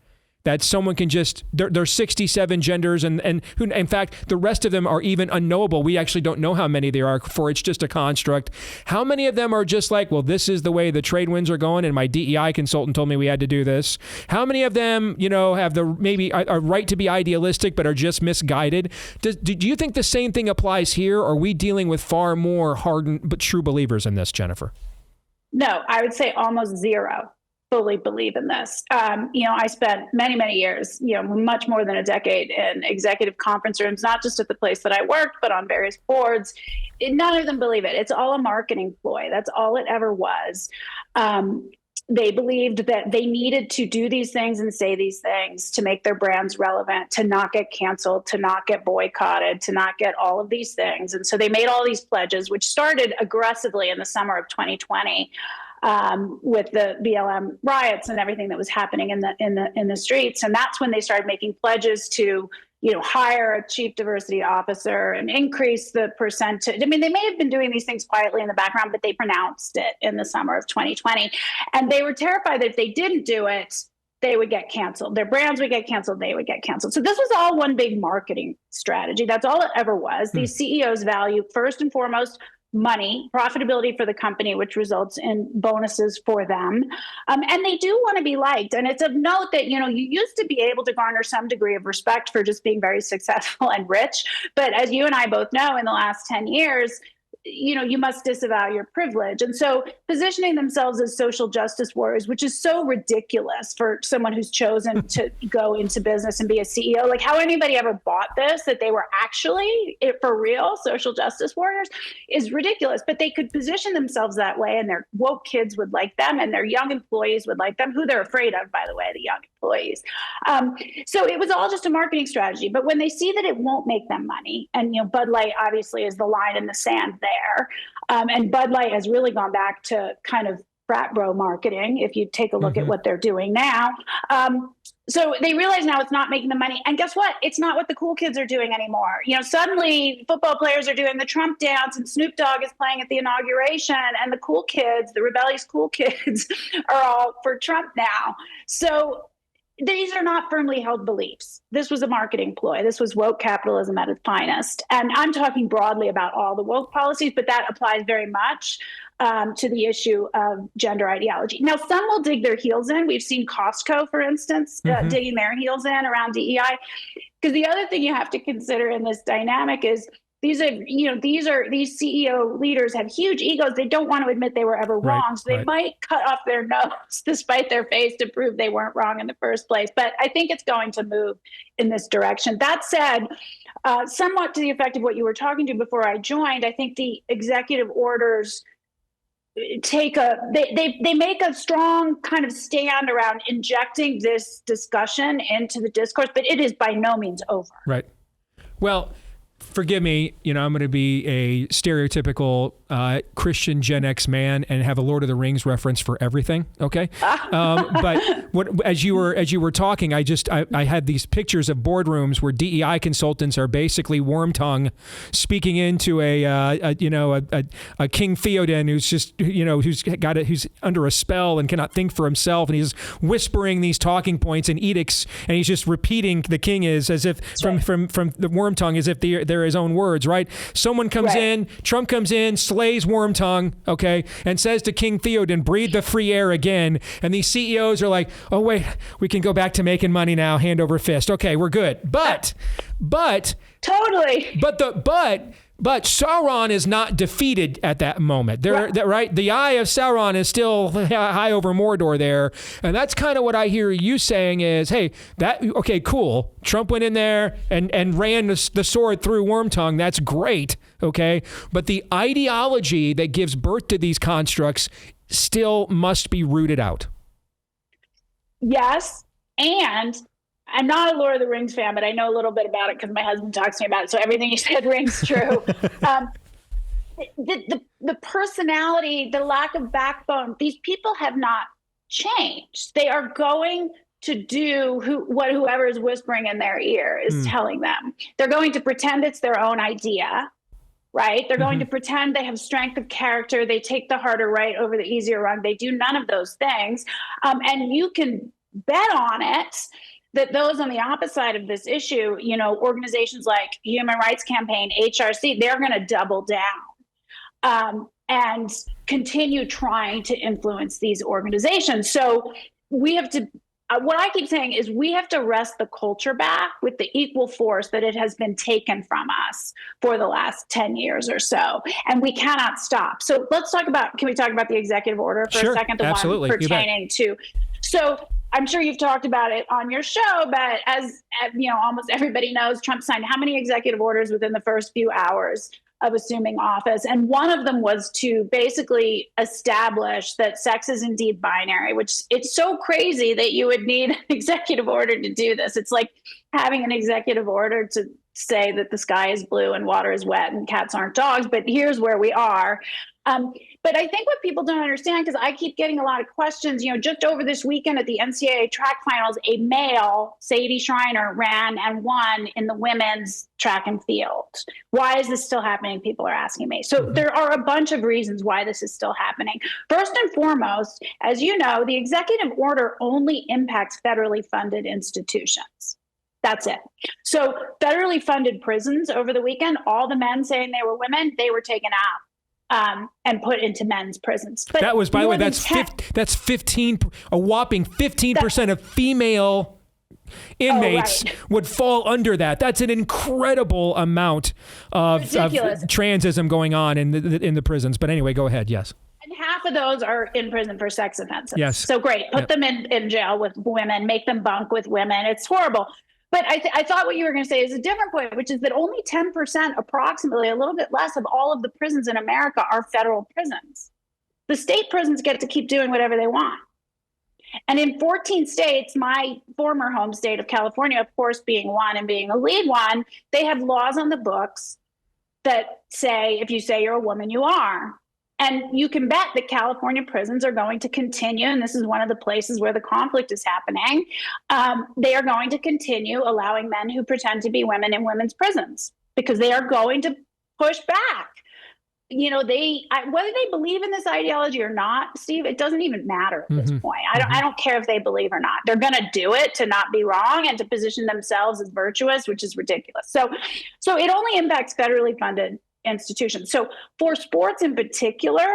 that someone can just, there's 67 genders and who, in fact, the rest of them are even unknowable. We actually don't know how many there are, for it's just a construct. How many of them are just like, well, this is the way the trade winds are going and my DEI consultant told me we had to do this? How many of them, have maybe a right to be idealistic but are just misguided? Do you think the same thing applies here, or are we dealing with far more hardened but true believers in this, Jennifer? No, I would say almost zero fully believe in this. I spent many, many years, much more than a decade in executive conference rooms, not just at the place that I worked, but on various boards. None of them believe it. It's all a marketing ploy. That's all it ever was. They believed that they needed to do these things and say these things to make their brands relevant, to not get canceled, to not get boycotted, to not get all of these things. And so they made all these pledges, which started aggressively in the summer of 2020. With the BLM riots and everything that was happening in the streets. And that's when they started making pledges to, hire a chief diversity officer and increase the percentage. I mean, they may have been doing these things quietly in the background, but they pronounced it in the summer of 2020. And they were terrified that if they didn't do it, they would get canceled. Their brands would get canceled. They would get canceled. So this was all one big marketing strategy. That's all it ever was. These CEOs value, first and foremost, money, profitability for the company, which results in bonuses for them. And they do want to be liked. And it's of note that, you used to be able to garner some degree of respect for just being very successful and rich. But as you and I both know, in the last 10 years, you must disavow your privilege. And so positioning themselves as social justice warriors, which is so ridiculous for someone who's chosen to go into business and be a CEO, like how anybody ever bought this, that they were actually for real social justice warriors, is ridiculous. But they could position themselves that way, and their woke kids would like them, and their young employees would like them, who they're afraid of, by the way, the young employees. So it was all just a marketing strategy. But when they see that it won't make them money, and Bud Light obviously is the line in the sand there, and Bud Light has really gone back to kind of frat bro marketing, if you take a look at what they're doing now. So they realize now it's not making the money. And guess what? It's not what the cool kids are doing anymore. Suddenly football players are doing the Trump dance and Snoop Dogg is playing at the inauguration, and the cool kids, the rebellious cool kids, are all for Trump now. So these are not firmly held beliefs. This was a marketing ploy. This was woke capitalism at its finest. And I'm talking broadly about all the woke policies, but that applies very much to the issue of gender ideology. Now, some will dig their heels in. We've seen Costco, for instance, digging their heels in around DEI. Because the other thing you have to consider in this dynamic is these CEO leaders have huge egos. They don't want to admit they were ever wrong. So they might cut off their nose despite their face to prove they weren't wrong in the first place. But I think it's going to move in this direction. That said, somewhat to the effect of what you were talking to before I joined, I think the executive orders they make a strong kind of stand around injecting this discussion into the discourse, but it is by no means over. Right. Well, forgive me, I'm going to be a stereotypical Christian Gen X man and have a Lord of the Rings reference for everything. Okay. But as you were talking, I had these pictures of boardrooms where DEI consultants are basically worm tongue speaking into a King Theoden who's just, who's under a spell and cannot think for himself. And he's whispering these talking points and edicts. And he's just repeating the king is as if from the worm tongue, as if they're his own words, right? Someone comes in, Trump comes in, slays worm tongue, okay, and says to King Theoden, breathe the free air again. And these CEOs are like, oh, wait, we can go back to making money now, hand over fist. Okay, we're good. But totally. But Sauron is not defeated at that moment. Right? The eye of Sauron is still high over Mordor there. And that's kind of what I hear you saying is, hey, okay, cool. Trump went in there and ran the sword through Wormtongue. That's great, okay? But the ideology that gives birth to these constructs still must be rooted out. Yes, and I'm not a Lord of the Rings fan, but I know a little bit about it because my husband talks to me about it. So everything you said rings true. The personality, the lack of backbone, these people have not changed. They are going to do what whoever is whispering in their ear is telling them. They're going to pretend it's their own idea, right? They're going to pretend they have strength of character. They take the harder right over the easier wrong. They do none of those things. And you can bet on it that those on the opposite side of this issue, organizations like Human Rights Campaign, HRC, they're going to double down and continue trying to influence these organizations. So we have to, what I keep saying is we have to wrest the culture back with the equal force that it has been taken from us for the last 10 years or so. And we cannot stop. So can we talk about the executive order for a second? The absolutely. one pertaining to, so I'm sure you've talked about it on your show, but as almost everybody knows, Trump signed how many executive orders within the first few hours of assuming office? And one of them was to basically establish that sex is indeed binary, which it's so crazy that you would need an executive order to do this. It's like having an executive order to say that the sky is blue and water is wet and cats aren't dogs, but here's where we are. But I think what people don't understand, because I keep getting a lot of questions, just over this weekend at the NCAA track finals, a male, Sadie Schreiner, ran and won in the women's track and field. Why is this still happening? People are asking me. So there are a bunch of reasons why this is still happening. First and foremost, as you know, the executive order only impacts federally funded institutions. That's it. So federally funded prisons over the weekend, all the men saying they were women, they were taken out. And put into men's prisons. But that was, by the way, that's 15, a whopping 15% of female inmates would fall under that. That's an incredible amount of transism going on in the prisons. But anyway, go ahead. Yes. And half of those are in prison for sex offenses. Yes. So great. Put them in jail with women, make them bunk with women. It's horrible. But I thought what you were going to say is a different point, which is that only 10%, approximately a little bit less, of all of the prisons in America are federal prisons. The state prisons get to keep doing whatever they want. And in 14 states, my former home state of California, of course, being one and being a lead one, they have laws on the books that say, if you say you're a woman, you are. And you can bet that California prisons are going to continue, and this is one of the places where the conflict is happening. They are going to continue allowing men who pretend to be women in women's prisons because they are going to push back. You know, whether they believe in this ideology or not, Steve, it doesn't even matter at this point. I don't care if they believe or not. They're going to do it to not be wrong and to position themselves as virtuous, which is ridiculous. So it only impacts federally funded institutions. So for sports in particular,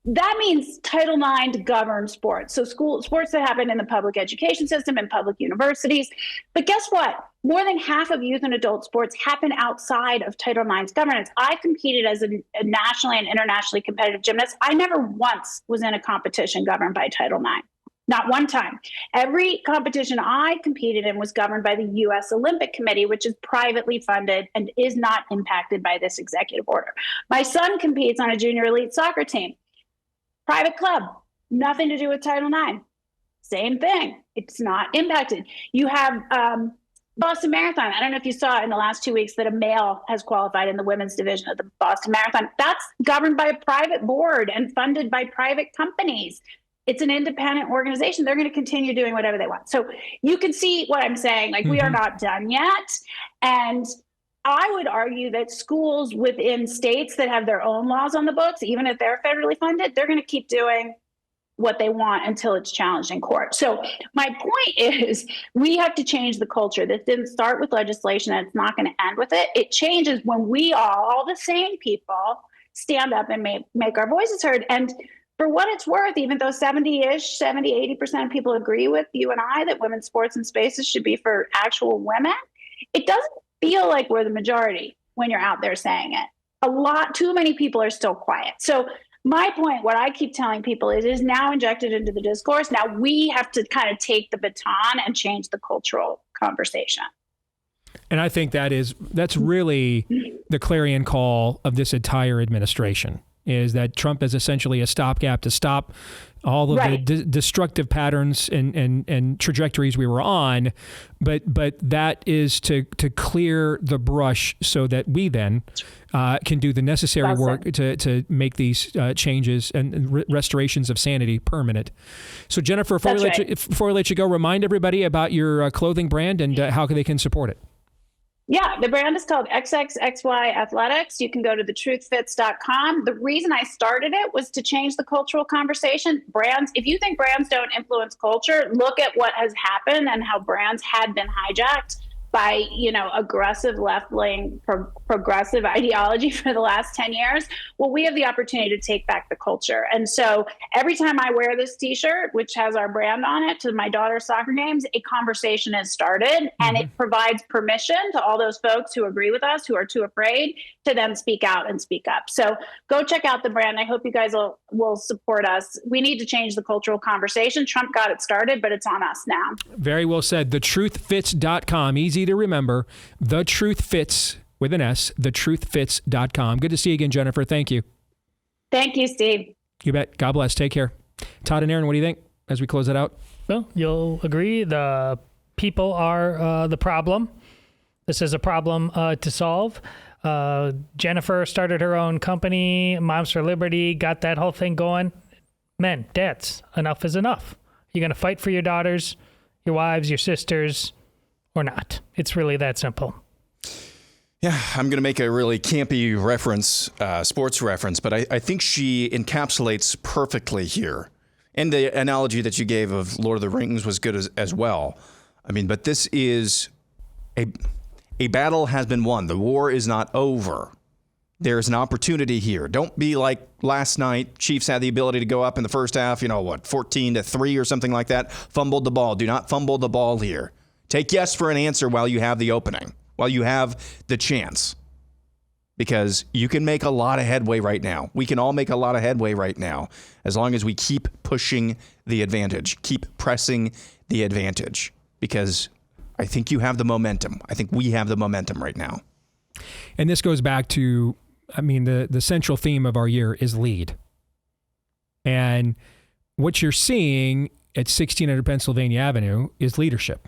that means Title IX to govern sports. So sports that happen in the public education system and public universities. But guess what? More than half of youth and adult sports happen outside of Title IX's governance. I competed as a nationally and internationally competitive gymnast. I never once was in a competition governed by Title IX. Not one time. Every competition I competed in was governed by the U.S. Olympic Committee, which is privately funded and is not impacted by this executive order. My son competes on a junior elite soccer team. Private club, nothing to do with Title IX. Same thing. It's not impacted. You have Boston Marathon. I don't know if you saw in the last 2 weeks that a male has qualified in the women's division of the Boston Marathon. That's governed by a private board and funded by private companies. It's an independent organization. They're going to continue doing whatever they want. So you can see what I'm saying. Like, we are not done yet. And I would argue that schools within states that have their own laws on the books, even if they're federally funded, they're going to keep doing what they want until it's challenged in court. So my point is, we have to change the culture. This didn't start with legislation, and it's not going to end with it. It changes when we all the same people, stand up and make our voices heard. And for what it's worth, even though 80% of people agree with you and I that women's sports and spaces should be for actual women, it doesn't feel like we're the majority when you're out there saying it. Too many people are still quiet. So my point, what I keep telling people is, it is now injected into the discourse. Now we have to kind of take the baton and change the cultural conversation. And I think that's really the clarion call of this entire administration, is that Trump is essentially a stopgap to stop all of the destructive patterns and trajectories we were on, but that is to clear the brush so that we then can do the necessary work to make these changes and restorations of sanity permanent. So Jennifer, before we let you go, remind everybody about your clothing brand and how they can support it. Yeah, the brand is called XXXY Athletics. You can go to thetruthfits.com. The reason I started it was to change the cultural conversation. Brands, if you think brands don't influence culture, look at what has happened and how brands had been hijacked by, aggressive left-wing progressive ideology for the last 10 years. Well, we have the opportunity to take back the culture. And so every time I wear this t-shirt, which has our brand on it, to my daughter's soccer games, a conversation has started, and it provides permission to all those folks who agree with us, who are too afraid, to then speak out and speak up. So go check out the brand. I hope you guys will support us. We need to change the cultural conversation. Trump got it started, but it's on us now. Very well said. Thetruthfits.com. Easy to remember. The Truth Fits with an S. Thetruthfits.com. Good to see you again, Jennifer. Thank you. Thank you, Steve. You bet. God bless. Take care. Todd and Aaron, what do you think as we close it out? Well, you'll agree the people are the problem. This is a problem to solve. Jennifer started her own company, Moms for Liberty, got that whole thing going. Men, dads, enough is enough. You're going to fight for your daughters, your wives, your sisters, or not. It's really that simple. Yeah, I'm going to make a really campy reference, sports reference, but I think she encapsulates perfectly here. And the analogy that you gave of Lord of the Rings was good as well. I mean, but this is a battle has been won. The war is not over. There's an opportunity here. Don't be like last night. Chiefs had the ability to go up in the first half, 14-3 or something like that. Fumbled the ball. Do not fumble the ball here. Take yes for an answer while you have the opening, while you have the chance. Because you can make a lot of headway right now. We can all make a lot of headway right now as long as we keep pushing the advantage, keep pressing the advantage. Because I think you have the momentum. I think we have the momentum right now. And this goes back to, the central theme of our year is lead. And what you're seeing at 1600 Pennsylvania Avenue is leadership.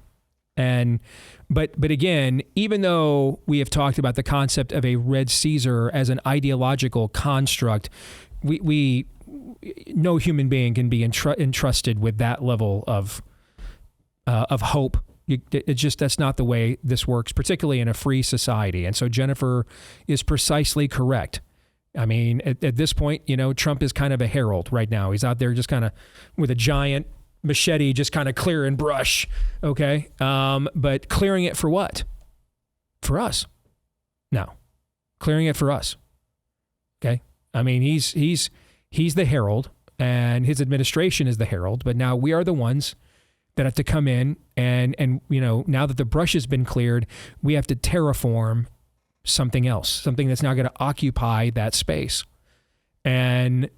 But again, even though we have talked about the concept of a Red Caesar as an ideological construct, we no human being can be entrusted with that level of hope. That's not the way this works, particularly in a free society. And so Jennifer is precisely correct. I mean, at this point, Trump is kind of a herald right now. He's out there just kind of with a giant machete, just kind of clearing brush. Okay. But clearing it for what? For us. No, clearing it for us. Okay. I mean, he's the herald and his administration is the herald, but now we are the ones that have to come in and now that the brush has been cleared, we have to terraform something else, something that's now going to occupy that space. And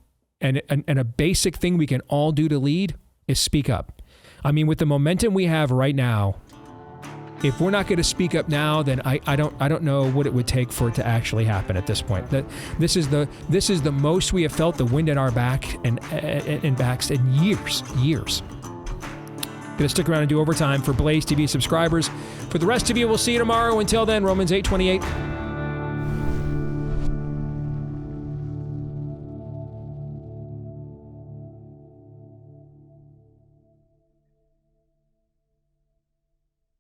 a basic thing we can all do to lead is speak up. I mean, with the momentum we have right now, if we're not going to speak up now, then I don't know what it would take for it to actually happen at this point. That this is the most we have felt the wind at our back and backs in years. Going to stick around and do overtime for Blaze TV subscribers. For the rest of you, we'll see you tomorrow. Until then, Romans 8:28.